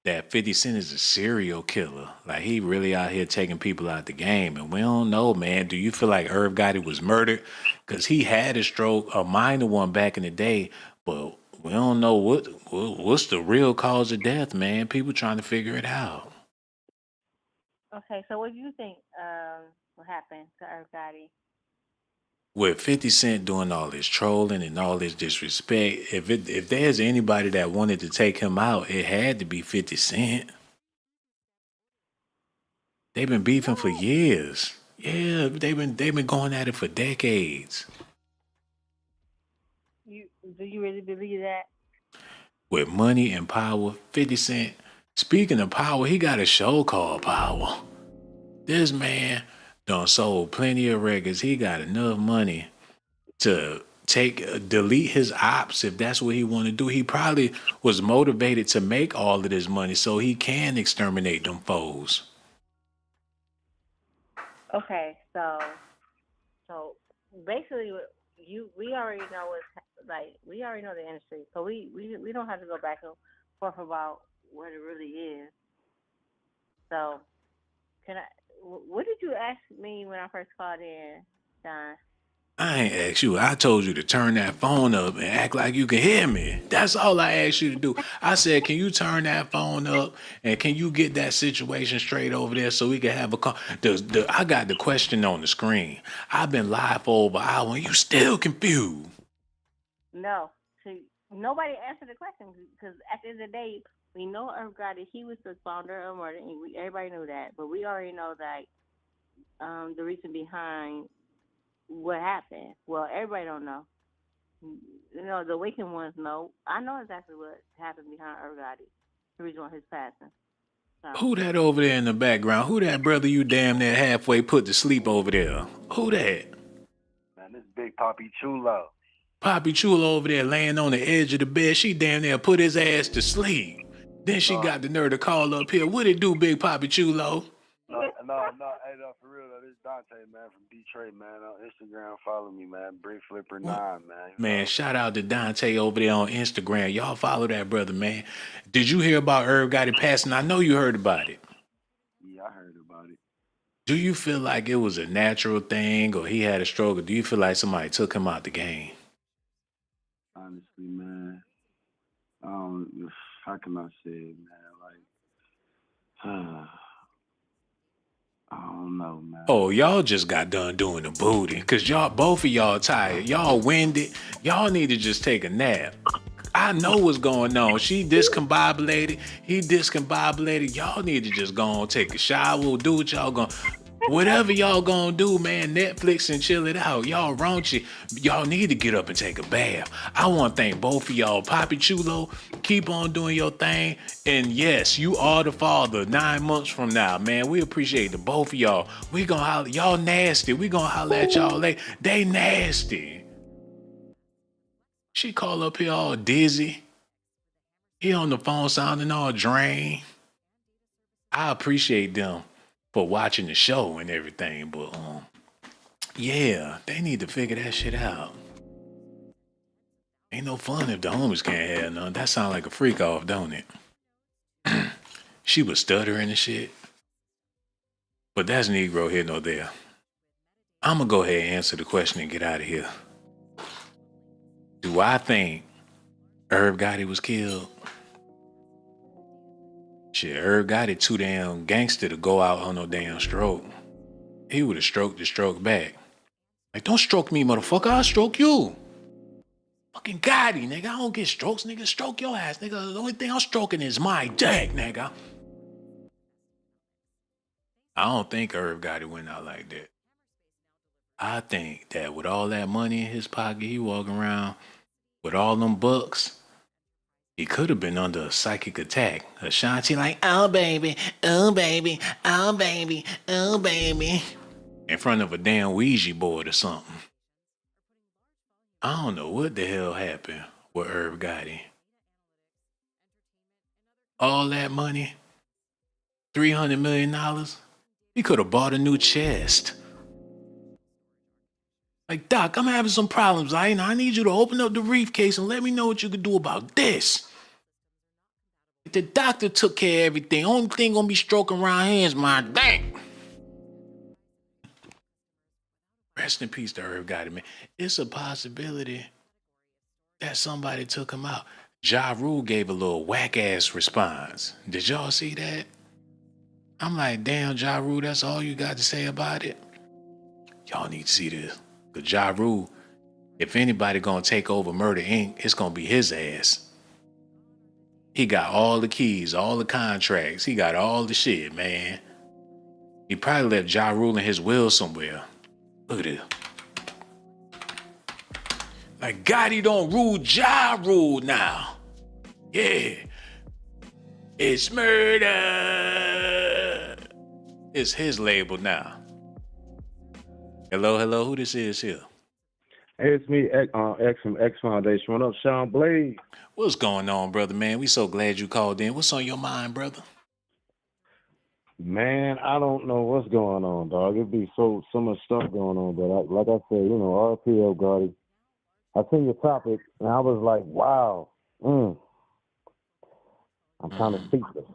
that 50 Cent is a serial killer. Like he really out here taking people out the game. And we don't know, man. Do you feel like Irv Gotti was murdered? Because he had a stroke, a minor one back in the day, but we don't know what's the real cause of death, man. People trying to figure it out. Okay, so what do you think what happened to Irv Gotti? With 50 Cent doing all this trolling and all this disrespect, if there's anybody that wanted to take him out, it had to be 50 Cent. They've been beefing for years. Yeah, they've been going at it for decades. Do you really believe that? With money and power, 50 Cent, speaking of power, he got a show called Power. This man done sold plenty of records. He got enough money to delete his ops if that's what he want to do. He probably was motivated to make all of this money so he can exterminate them foes. Okay, so basically, we already know we already know the industry, so we don't have to go back and forth about what it really is. So, what did you ask me when I first called in, John? I ain't asked you. I told you to turn that phone up and act like you can hear me. That's all I asked you to do. I said, can you turn that phone up and can you get that situation straight over there so we can have a call? I got the question on the screen. I've been live for over an hour and you still confused. No, see, nobody answered the question because at the end of the day, we know Irv Gotti. He was the founder of Murder Inc. Everybody knew that, but we already know that the reason behind what happened. Well, everybody don't know. You know, the waking ones know. I know exactly what happened behind Irv Gotti. The reason why his passing. So. Who that over there in the background? Who that brother you damn near halfway put to sleep over there? Who that? Man, this Big Papi Chulo. Papi Chulo over there laying on the edge of the bed. She damn near put his ass to sleep. Then she got the nerve to call up here. What it do, Big Papi Chulo? No, hey, no, for real though, this Dante, man, from Detroit, man. On Instagram, follow me, man. Brick Flipper 9, man. Man, shout out to Dante over there on Instagram. Y'all follow that brother, man. Did you hear about Irv Gotti passing? I know you heard about it. Yeah, I heard about it. Do you feel like it was a natural thing or he had a stroke? Or do you feel like somebody took him out the game? Honestly, man, how can I say it, man? Like, I don't know, man. Oh, y'all just got done doing the booty. Cause both of y'all tired. Y'all winded. Y'all need to just take a nap. I know what's going on. She discombobulated. He discombobulated. Y'all need to just go on, take a shower, do what y'all gonna. Whatever y'all gonna do, man, Netflix and chill it out. Y'all raunchy. Y'all need to get up and take a bath. I want to thank both of y'all. Papi Chulo, keep on doing your thing. And yes, you are the father 9 months from now, man. We appreciate the both of y'all. We gonna holler. Y'all nasty. We gonna holler at y'all later. They nasty. She call up here all dizzy. He on the phone sounding all drained. I appreciate them for watching the show and everything, but yeah, they need to figure that shit out. Ain't no fun if the homies can't have none. That sound like a freak off, don't it? She was stuttering and shit. But that's Negro here nor there. I'm gonna go ahead and answer the question and get out of here. Do I think Irv Gotti was killed? Shit, Irv Gotti too damn gangster to go out on no damn stroke. He would have stroked the stroke back. Like, don't stroke me, motherfucker. I'll stroke you. Fucking Gotti, nigga. I don't get strokes, nigga. Stroke your ass, nigga. The only thing I'm stroking is my dick, nigga. I don't think Irv Gotti went out like that. I think that with all that money in his pocket, he walking around with all them bucks. He could have been under a psychic attack. Ashanti like, oh baby, oh baby, oh baby, oh baby. In front of a damn Ouija board or something. I don't know what the hell happened with Irv Gotti. All that money, $300 million, he could have bought a new chest. Like, Doc, I'm having some problems. I need you to open up the briefcase and let me know what you can do about this. The doctor took care of everything. Only thing gonna be stroking around here is my dick. Rest in peace to Irv Gotti, man. It's a possibility that somebody took him out. Ja Rule gave a little whack-ass response. Did y'all see that? I'm like, damn, Ja Rule, that's all you got to say about it? Y'all need to see this. Because Ja Rule, if anybody gonna take over Murder Inc., it's gonna be his ass. He got all the keys, all the contracts. He got all the shit, man. He probably left Ja Rule in his will somewhere. Look at this. Like, Gotti don't rule, Ja Rule now. Yeah. It's murder. It's his label now. Hello, who this is here? Hey, it's me, X from X Foundation. What up, Sean Blaze? What's going on, brother, man? We so glad you called in. What's on your mind, brother? Man, I don't know what's going on, dog. It be so much stuff going on, but like I said, RPL Gotti. I seen your topic, and I was like, wow. I'm kind of speechless.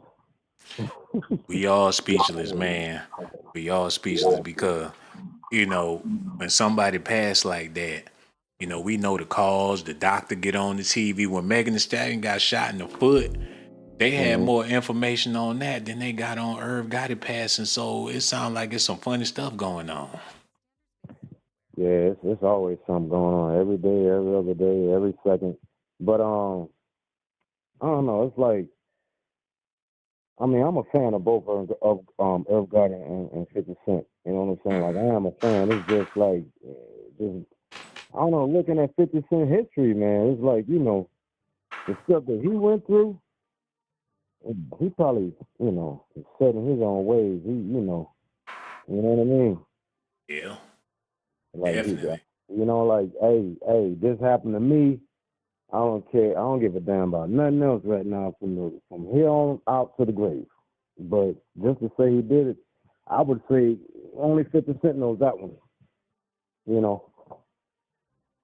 We all speechless, man. We all speechless because, when somebody passed like that, we know the cause. The doctor get on the TV. When Megan Thee Stallion got shot in the foot, they had more information on that than they got on Irv Gotti passing. So it sounds like it's some funny stuff going on. Yeah, it's always something going on every day, every other day, every second. But I don't know. It's like, I'm a fan of both of Irv Gotti and 50 Cent. You know what I'm saying? Like, I am a fan. It's just like, I don't know, looking at 50 Cent history, man, it's like, the stuff that he went through, he probably, is set in his own ways. He, you know what I mean? Yeah. Like, definitely. Hey, this happened to me. I don't care. I don't give a damn about nothing else right now from here on out to the grave. But just to say he did it, I would say only 50 Cent knows that one.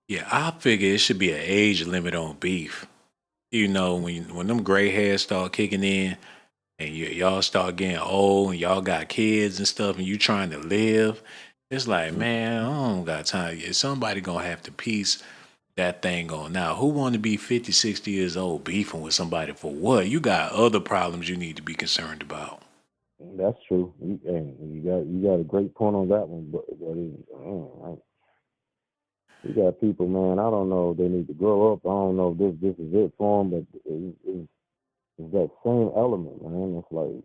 Yeah, I figure it should be an age limit on beef. When them gray hairs start kicking in and y'all start getting old and y'all got kids and stuff and you trying to live, it's like, man, I don't got time. Somebody gonna have to piece that thing on. Now, who want to be 50, 60 years old beefing with somebody for what? You got other problems you need to be concerned about. That's true. You got a great point on that one. But you got people, man. I don't know if they need to grow up. I don't know if this is it for them, but it's that same element, man. It's like,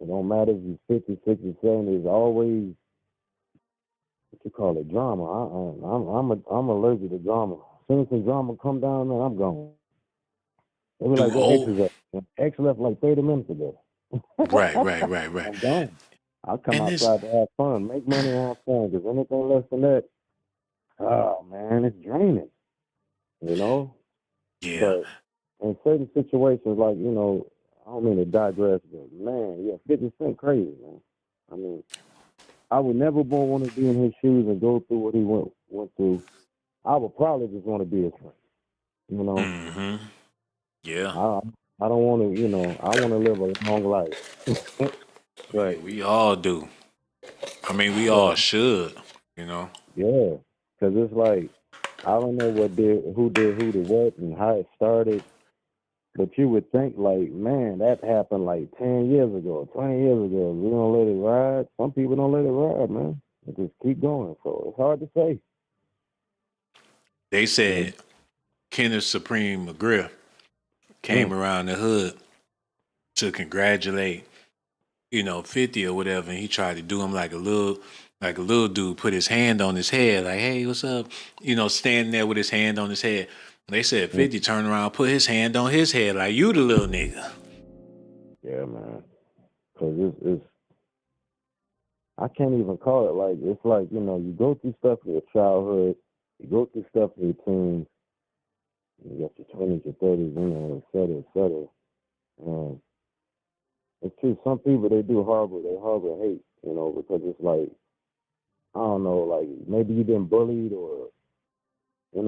it don't matter if you're 50, 60, 70. There's always, what you call it, drama. I'm allergic to drama. As soon as the drama come down, man, I'm gone. They be like, where X is at? X left like 30 minutes ago. Right. I'm gone. I'll come And outside to have fun, make money and have fun. Because anything less than that, oh, man, it's draining. Yeah. But in certain situations, like, I don't mean to digress, but, man, 50 Cent crazy, man. I would never want to be in his shoes and go through what he went through. I would probably just want to be his friend. You know, Yeah. I I don't want to. You know, I want to live a long life. Right. We all do. I mean, we all So should, you know. yeah, because it's like I don't know did who to what and how it started, but you would think like, man, that happened like 10 years ago, 20 years ago. We don't let it ride. Some people don't let it ride, man. They just keep going. So it's hard to say. They You know. said Kenneth Supreme McGriff came Mm, around the hood to congratulate, 50 or whatever, and he tried to do him like a little dude, put his hand on his head, like, hey, what's up? Standing there with his hand on his head. They said mm. 50 turned around, put his hand on his head, like, you the little nigga. Yeah, man. Because it's I can't even call it like it's like you go through stuff in your childhood, you go through stuff in your teens, you got your 20s, your 30s, et cetera, et cetera. And it's true. Some people they harbor hate, because it's like I don't know, like maybe you've been bullied or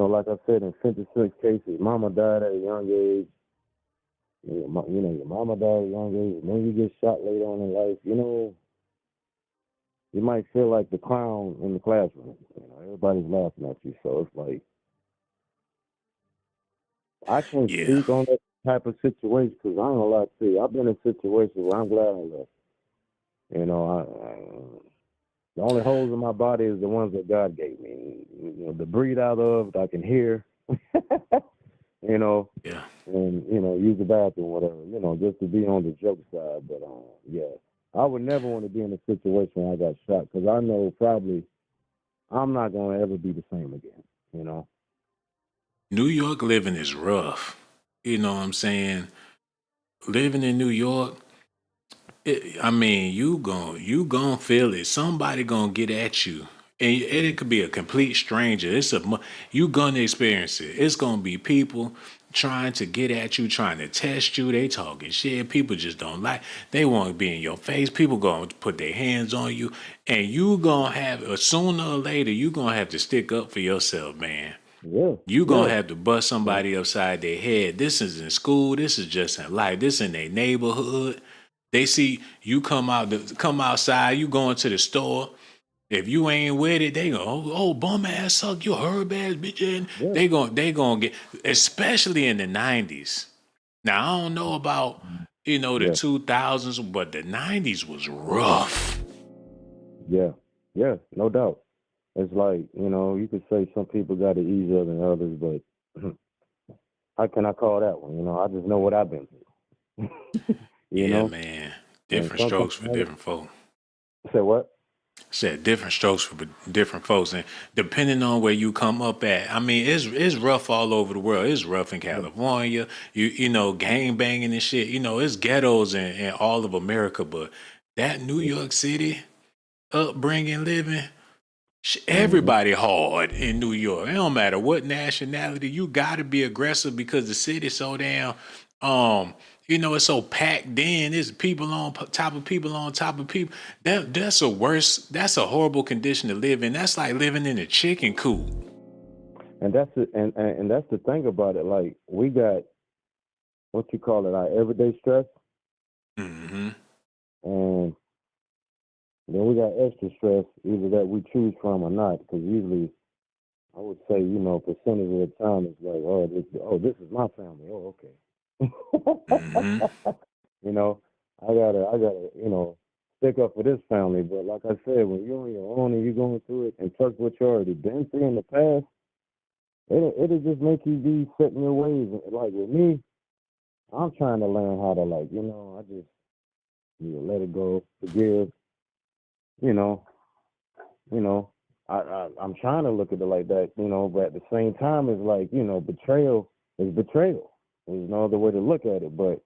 like I said in 56 cases, mama died at a young age. Your mama died at a young age, and then you get shot later on in life. You might feel like the clown in the classroom. Everybody's laughing at you, so it's like I can't Yeah. speak on that type of situation because I ain't gonna lie to you. I've been in situations where I'm glad I left. The only holes in my body is the ones that God gave me. The breathe out of that I can hear. you know, Yeah. and use the bathroom, whatever. Just to be on the joke side. But yeah, I would never want to be in a situation where I got shot because I know probably I'm not gonna ever be the same again. You know. New York living is rough. You know what I'm saying? Living in New York, I mean, you gon' feel it. Somebody gonna get at you, and it could be a complete stranger. You gonna experience it. It's gonna be people trying to get at you, trying to test you. They talking shit. People just don't like. They want to be in your face. People gonna put their hands on you, and you gonna have sooner or later you gonna have to stick up for yourself, man. Yeah. You Yeah. gonna have to bust somebody upside their head. This is in school. This is just in life. This in their neighborhood. They see you come outside. You going to the store. If you ain't with it, they go, bum ass suck, you herb ass bitch. And Yeah. they gonna get, especially in the '90s. Now I don't know about the Yeah. 2000s, but the '90s was rough. Yeah. Yeah. No doubt. It's like, you could say some people got it easier than others, but how can I call that one? I just know what I've been through. you Yeah, know? man. And Different sometimes strokes for different folk. say what? Said different strokes for different folks, and depending on where you come up at, I mean, it's rough all over the world. It's rough in Yeah. California. Gang banging and shit. It's ghettos in all of America, but that New York City upbringing, living, Mm-hmm. everybody hard in New York. It don't matter what nationality. You got to be aggressive because the city's so damn. It's so packed in. It's people on top of people on top of people. That's a worse. That's a horrible condition to live in. That's like living in a chicken coop. And that's it, and that's the thing about it. Like we got what you call it, our everyday stress, Mm-hmm. and then we got extra stress, either that we choose from or not. Because usually, I would say, percentage of the time it's like, this is my family. Oh, Mm-hmm. okay. I gotta, stick up for this family. But like I said, when you're on your own and you're going through it, and plus what you already been through in the past, it'll just make you be set in your ways. Like with me, I'm trying to learn how to I just let it go, forgive. You know, you know. I'm trying to look at it like that, but at the same time, it's like, betrayal is betrayal. There's no other way to look at it. But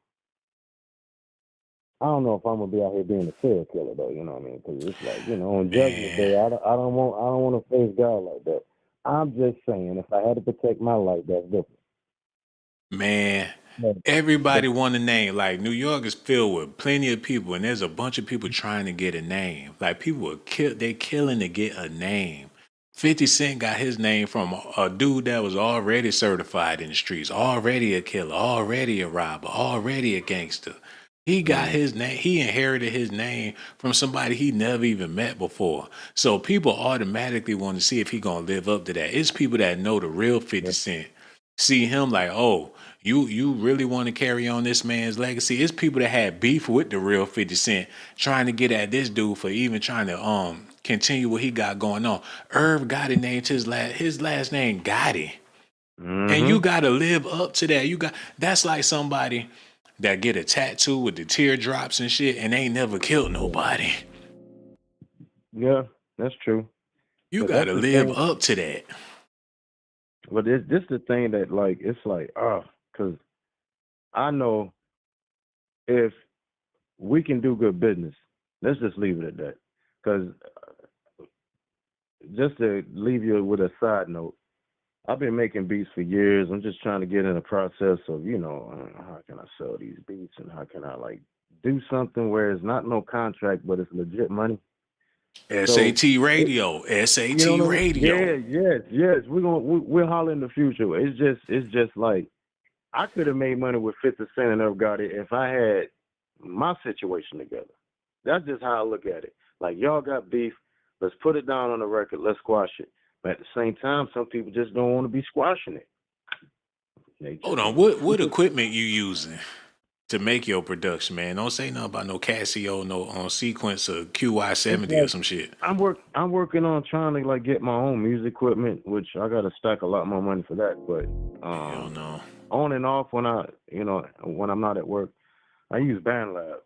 I don't know if I'm gonna be out here being a serial killer though. You know what I mean? Because it's like, on Judgment Man, Day, I don't want to face God like that. I'm just saying, if I had to protect my life, that's different. man. But, but Everybody want a name. Like New York is filled with plenty of people, and there's a bunch of people trying to get a name. Like people are they killing to get a name. 50 Cent got his name from a dude that was already certified in the streets, already a killer, already a robber, already a gangster. He got his name, he inherited his name from somebody he never even met before. So people automatically want to see if he gonna live up to that. It's people that know the real 50 Cent. See him like, oh, you really want to carry on this man's legacy? It's people that had beef with the real 50 Cent trying to get at this dude for even trying to continue what he got going on. Irv Gotti named his last name Gotti. And you gotta live up to that. That's like somebody that get a tattoo with the teardrops and shit and ain't never killed nobody. Yeah, that's true. You But that's gotta the live thing. up to that. But this the thing that like it's like because I know if we can do good business, let's just leave it at that. Because just to leave you with a side note, I've been making beats for years. I'm just trying to get in the process of, how can I sell these beats and how can I like do something where it's not no contract, but it's legit money. So, S.A.T. radio. you know S.A.T. what I mean? radio. Yeah, yes. We'll holler in the future. It's just like I could have made money with 50 Cent and Irv Gotti if I had my situation together. That's just how I look at it. Like y'all got beef, let's put it down on the record, let's squash it. But at the same time, some people just don't want to be squashing it. They Hold just on, what equipment you using to make your production, man? Don't say nothing about no Casio, no on sequence or it's QY70 or like some shit. I'm working on trying to like get my own music equipment, which I gotta stack a lot more money for that. But Hell no. on and off when when I'm not at work, I use BandLab.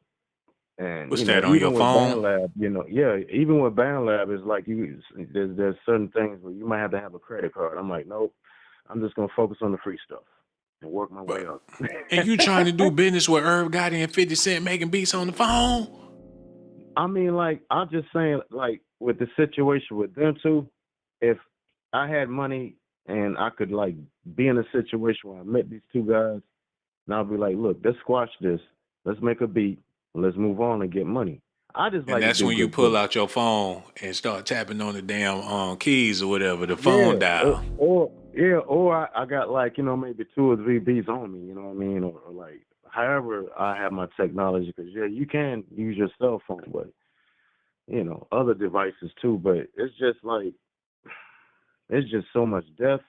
And What's that on your even with phone? BandLab, even with BandLab, it's like there's certain things where you might have to have a credit card. I'm like, nope, I'm just gonna focus on the free stuff and work my way But up. and you trying to do business with Irv Gotti and 50 Cent making beats on the phone? I mean, like I'm just saying, like with the situation with them two, if I had money and I could like be in a situation where I met these two guys, and I'll be like, look, let's squash this, let's make a beat, and let's move on and get money. I just And like to that's do when you good pull business. out your phone and start tapping on the damn keys or whatever, the phone Yeah, dial. or I got like maybe 2 or 3 beats on me, you know what I mean, or like however I have my technology, because you can use your cell phone, but other devices too. But it's just like it's just so much death.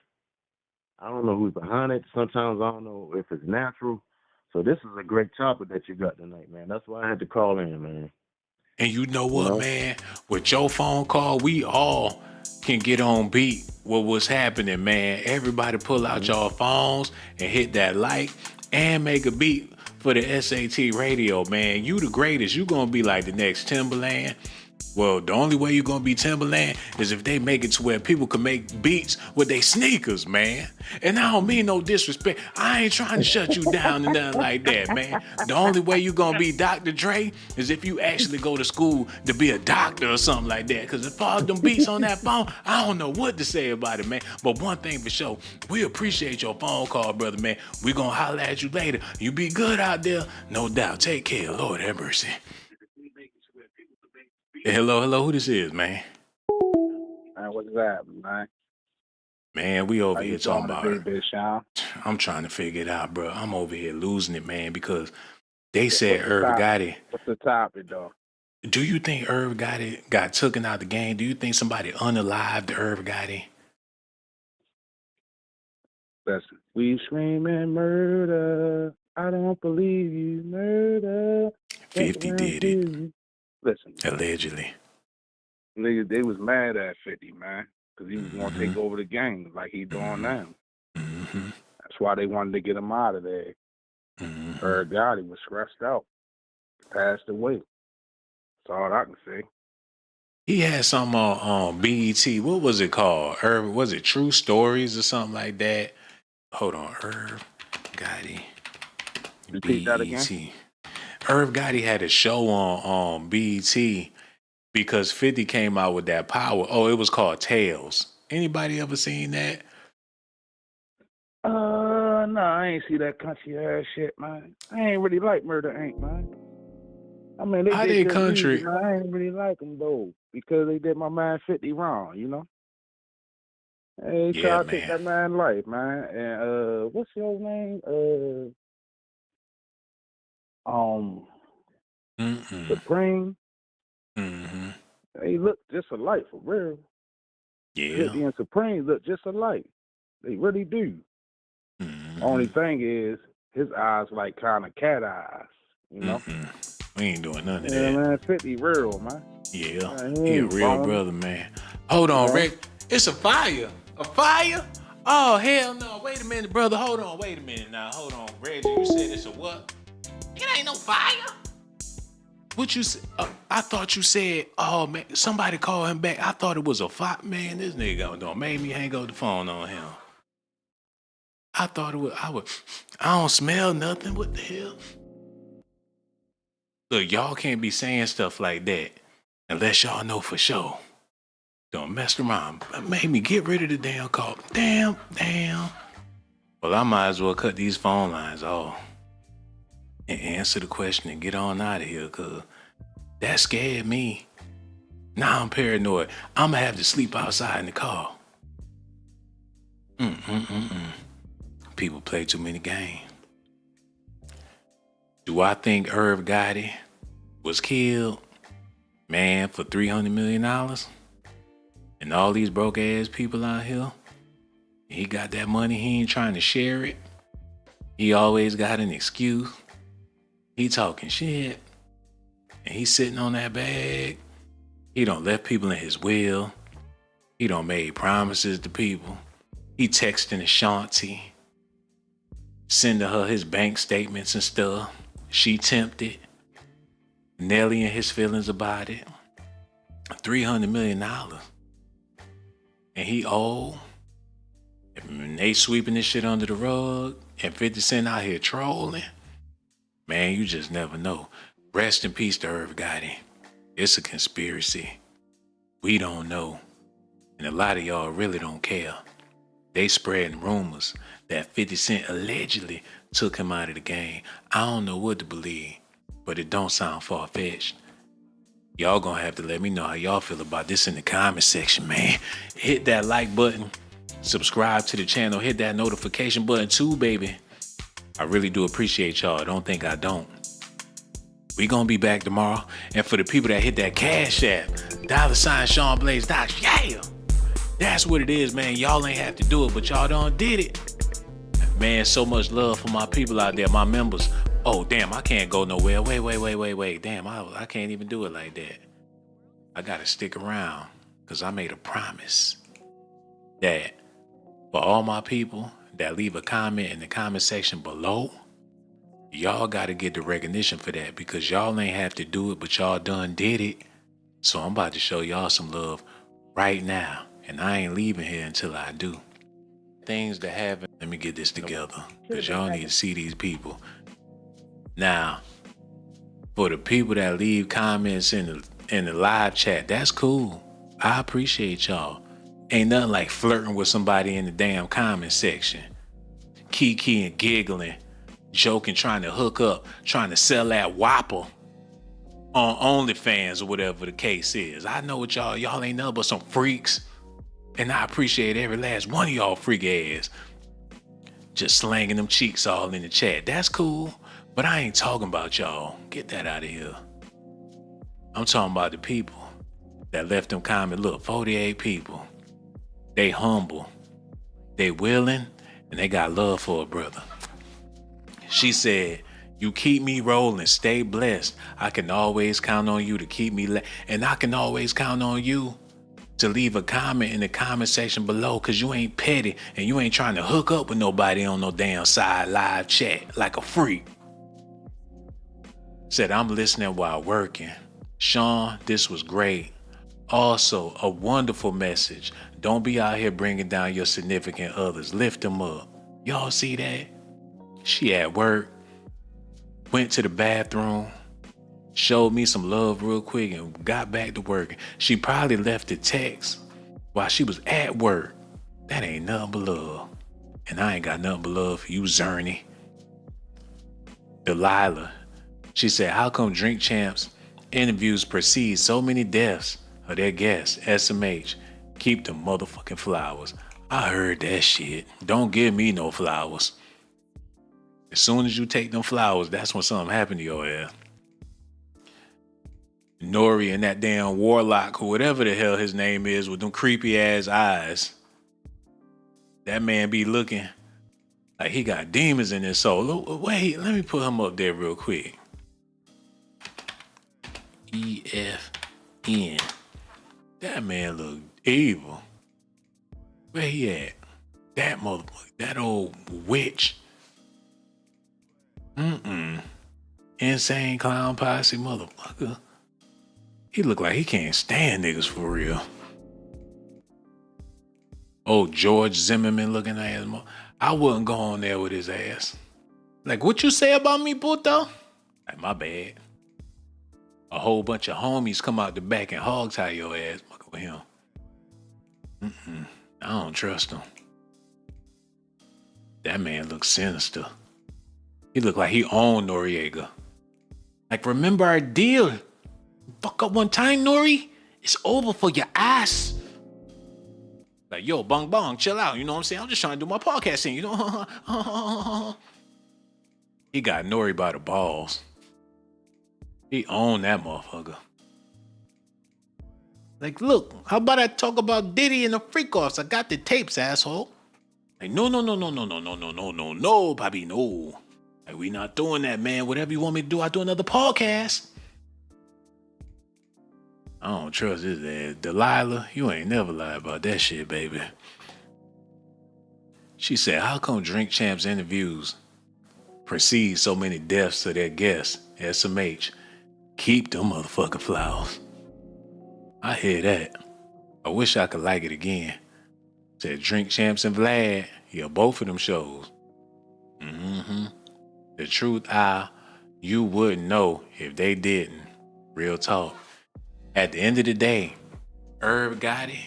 I don't know who's behind it. Sometimes I don't know if it's natural. So this is a great topic that you got tonight, man. That's why I had to call in, man. And you know You what, know. man? With your phone call, we all can get on beat with what's happening, man. Everybody pull out Mhm. your phones and hit that like and make a beat for the S.A.T. radio, man. You the greatest. You gonna be like the next Timberland. Well, the only way you're gonna be Timberland is if they make it to where people can make beats with their sneakers, man. And I don't mean no disrespect. I ain't trying to shut you down and nothing like that, man. The only way you're gonna be Dr. Dre is if you actually go to school to be a doctor or something like that. Cause if all them beats on that phone, I don't know what to say about it, man. But one thing for sure, we appreciate your phone call, brother, man. We gonna holler at you later. You be good out there, no doubt. Take care, Lord have mercy. Hello, who this is, man? Man, what's that, man? Man, we How over you here talking doing today, about. Big Sean? I'm trying to figure it out, bro. I'm over here losing it, man, because they said What's the Irv top? Gotti. What's the topic, though? Do you think Irv Gotti got taken out the game? Do you think somebody unalived Irv Gotti? Listen, we screaming murder. I don't believe you, murder. Fuck 50 around, did kill it, you. Listen, man. allegedly. Niggas, they was mad at 50, man, because he was going to Mm-hmm. take over the game like he doing Mm-hmm. now. Mm-hmm. That's why they wanted to get him out of there. Mm-hmm. Gotti was stressed out. Passed away. That's all I can say. He had some on BET. What was it called? Irv, was it True Stories or something like that? Hold on, Irv Gotti, Repeat that again. BET. Irv Gotti had a show on BET because 50 came out with that power. Oh, it was called Tales. Anybody ever seen that? No, I ain't see that country ass shit, man. I ain't really like Murder Inc., man. I mean, they How did they good music, country? man. I ain't really like them, though, because they did my man 50 wrong, you know? Hey, he Yeah, tried to take man. that man life, man. And what's your name? Mm-mm. Supreme. Mm-hmm. They look just alike for real. Yeah. 50 and Supreme look just alike. They really do. Mm-hmm. Only thing is, his eyes like kind of cat eyes, you know? Mm-mm. We ain't doing none of Yeah, that. man, 50 real, man. Yeah. He He a ain't real phony, brother, man. Hold you on, know? Rick. It's a fire. A fire? Oh, hell no. Wait a minute, brother. Hold on. Wait a minute now. Hold on. Reggie, you said it's a what? It ain't no fire. What you said? I thought you said, oh, man, somebody called him back. I thought it was a fire. Man, this nigga don't made me hang up the phone on him. I thought it was, I don't smell nothing. What the hell? Look, y'all can't be saying stuff like that unless y'all know for sure. Don't mess around. Made me get rid of the damn call. Damn. Well, I might as well cut these phone lines off and answer the question and get on out of here, cause that scared me. Now I'm paranoid. I'ma have to sleep outside in the car. People play too many games. Do I think Irv Gotti was killed, man, for $300 million? And all these broke ass people out here? He got that money, he ain't trying to share it. He always got an excuse. He talking shit. And he sitting on that bag. He don't left people in his will. He don't made promises to people. He texting Ashanti, sending her his bank statements and stuff. She tempted. Nelly and his feelings about it. $300 million. And he old. And they sweeping this shit under the rug. And 50 Cent out here trolling. Man, you just never know. Rest in peace to Irv Gotti. It's a conspiracy. We don't know. And a lot of y'all really don't care. They spreading rumors that 50 Cent allegedly took him out of the game. I don't know what to believe, but it don't sound far-fetched. Y'all gonna have to let me know how y'all feel about this in the comment section, man. Hit that like button. Subscribe to the channel. Hit that notification button too, baby. I really do appreciate y'all. Don't think I don't. We gonna be back tomorrow. And for the people that hit that Cash App, $ Sean Blaze Docs, yeah. That's what it is, man. Y'all ain't have to do it, but y'all done did it. Man, so much love for my people out there, my members. Oh, damn, I can't go nowhere. Wait. Damn, I can't even do it like that. I gotta stick around because I made a promise that for all my people that leave a comment in the comment section below, y'all gotta get the recognition for that because y'all ain't have to do it, but y'all done did it. So I'm about to show y'all some love right now. And I ain't leaving here until I do. Things that happen. Let me get this together. Because y'all need to see these people. Now, for the people that leave comments in the live chat, that's cool. I appreciate y'all. Ain't nothing like flirting with somebody in the damn comment section. Kiki and giggling, joking, trying to hook up, trying to sell that whopper on OnlyFans or whatever the case is. I know what y'all ain't nothing but some freaks. And I appreciate every last one of y'all freak ass just slanging them cheeks all in the chat. That's cool, but I ain't talking about y'all. Get that out of here. I'm talking about the people that left them comments. Look, 48 people. They humble. They willing, and they got love for a brother. She said, you keep me rolling, stay blessed. I can always count on you to keep me and I can always count on you to leave a comment in the comment section below because you ain't petty and you ain't trying to hook up with nobody on no damn side live chat like a freak. Said, I'm listening while working. Sean, this was great. Also, a wonderful message. Don't be out here bringing down your significant others. Lift them up. Y'all see that? She at work, went to the bathroom, showed me some love real quick and got back to work. She probably left a text while she was at work. That ain't nothing but love. And I ain't got nothing but love for you, Zerny. Delilah, she said, how come Drink Champs interviews precede so many deaths of their guests? SMH, keep the motherfucking flowers. I heard that shit. Don't give me no flowers. As soon as you take them flowers, that's when something happened to your ass. Nori and that damn warlock, or whatever the hell his name is, with them creepy ass eyes. That man be looking like he got demons in his soul. Wait, let me put him up there real quick. EFN. That man look evil. Where he at? That motherfucker, that old witch. Insane clown posse motherfucker. He look like he can't stand niggas for real. Oh, George Zimmerman looking ass. I wouldn't go on there with his ass. Like, what you say about me, puto? Like, my bad. A whole bunch of homies come out the back and hog tie your ass. Fuck with him. I don't trust him. That man looks sinister. He look like he owned Noriega. Like, remember our deal? Fuck up one time, Nori. It's over for your ass. Like, yo, bong bong, chill out. You know what I'm saying? I'm just trying to do my podcasting, you know? He got Nori by the balls. He owned that motherfucker. Like, look, how about I talk about Diddy and the freak offs? I got the tapes, asshole. Like, no, Bobby, no. Like, we not doing that, man. Whatever you want me to do, I'll do another podcast. I don't trust his ass. Delilah, you ain't never lied about that shit, baby. She said, how come Drink Champs interviews precede so many deaths to their guests? SMH, keep them motherfucking flowers. I hear that. I wish I could like it again. Said Drink Champs and Vlad, yeah, both of them shows. The truth, you wouldn't know if they didn't. Real talk. At the end of the day, Irv Gotti,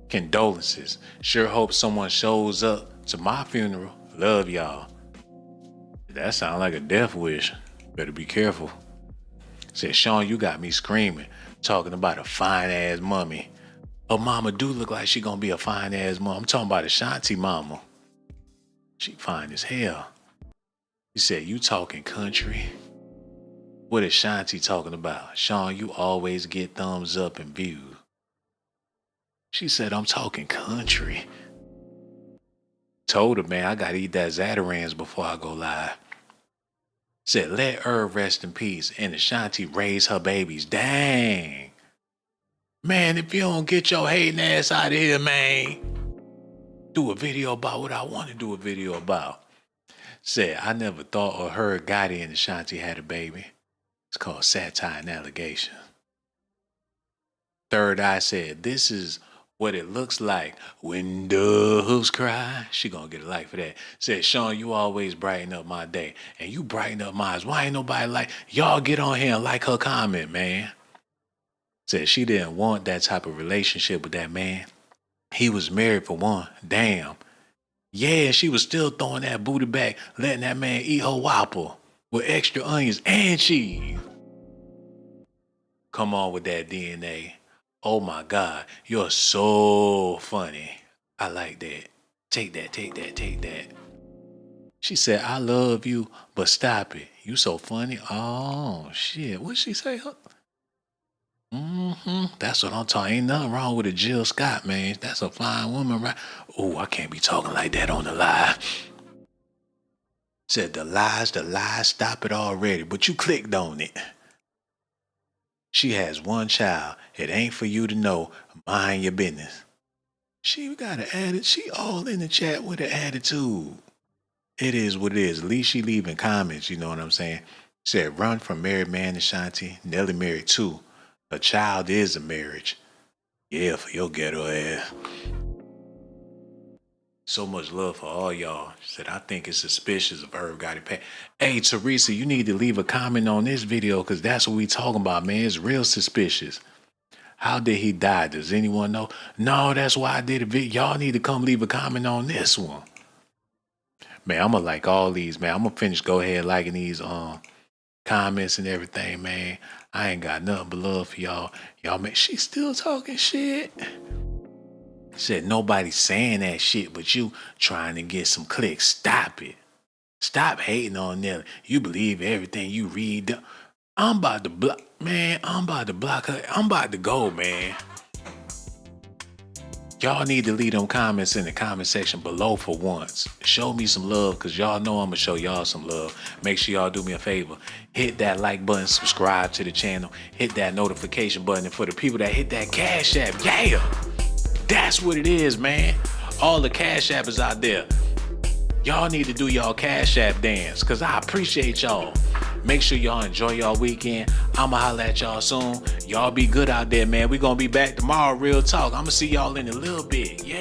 condolences. Sure hope someone shows up to my funeral. Love y'all. That sounds like a death wish. Better be careful. Said, Sean, you got me screaming, talking about a fine ass mummy. Her mama do look like she gonna be a fine ass mom. I'm talking about Ashanti mama. She fine as hell. He said, you talking country? What is Shanti talking about? Sean, you always get thumbs up and views. She said, I'm talking country. Told her, man, I gotta eat that Zatarans before I go live. Said, let Irv rest in peace and Ashanti raise her babies. Dang. Man, if you don't get your hating ass out of here, man, do a video about what I want to do a video about. Said, I never thought or heard Gotti and Ashanti had a baby. It's called satire and allegation. Third Eye said, this is what it looks like when doves cry. She gonna get a like for that. Said, Sean, you always brighten up my day. And you brighten up mine. Why ain't nobody like, y'all get on here and like her comment, man. Said she didn't want that type of relationship with that man. He was married for one. Damn. Yeah, she was still throwing that booty back, letting that man eat her whopper with extra onions and cheese. Come on with that DNA. Oh my God, you're so funny. I like that. Take that, take that, take that. She said, I love you, but stop it. You so funny. Oh, shit. What'd she say? That's what I'm talking. Ain't nothing wrong with a Jill Scott, man. That's a fine woman, right? Oh, I can't be talking like that on the live. Said the lies, stop it already. But you clicked on it. She has one child. It ain't for you to know. Mind your business. She got an attitude. She all in the chat with an attitude. It is what it is. At least she leaving comments, you know what I'm saying? Said run from married man to Shanti. Nelly married too. A child is a marriage. Yeah, for your ghetto ass. So much love for all y'all. She said, I think it's suspicious of Irv Gotti pay. Hey, Teresa, you need to leave a comment on this video because that's what we talking about, man. It's real suspicious. How did he die? Does anyone know? No, that's why I did a video. Y'all need to come leave a comment on this one. Man, I'm going to like all these, man. I'm going to finish, go ahead liking these comments and everything, man. I ain't got nothing but love for y'all. Y'all, man, she still talking shit. Said nobody's saying that shit, but you trying to get some clicks. Stop it. Stop hating on Nelly. You believe everything you read. I'm about to block, man. I'm about to block her. I'm about to go, man. Y'all need to leave them comments in the comment section below for once. Show me some love, because y'all know I'm going to show y'all some love. Make sure y'all do me a favor. Hit that like button, subscribe to the channel, hit that notification button. And for the people that hit that Cash App, yeah, that's what it is, man. All the Cash App is out there. Y'all need to do y'all Cash App dance, because I appreciate y'all. Make sure y'all enjoy y'all weekend. I'ma holla at y'all soon. Y'all be good out there, man. We gonna be back tomorrow, real talk. I'ma see y'all in a little bit. Yeah.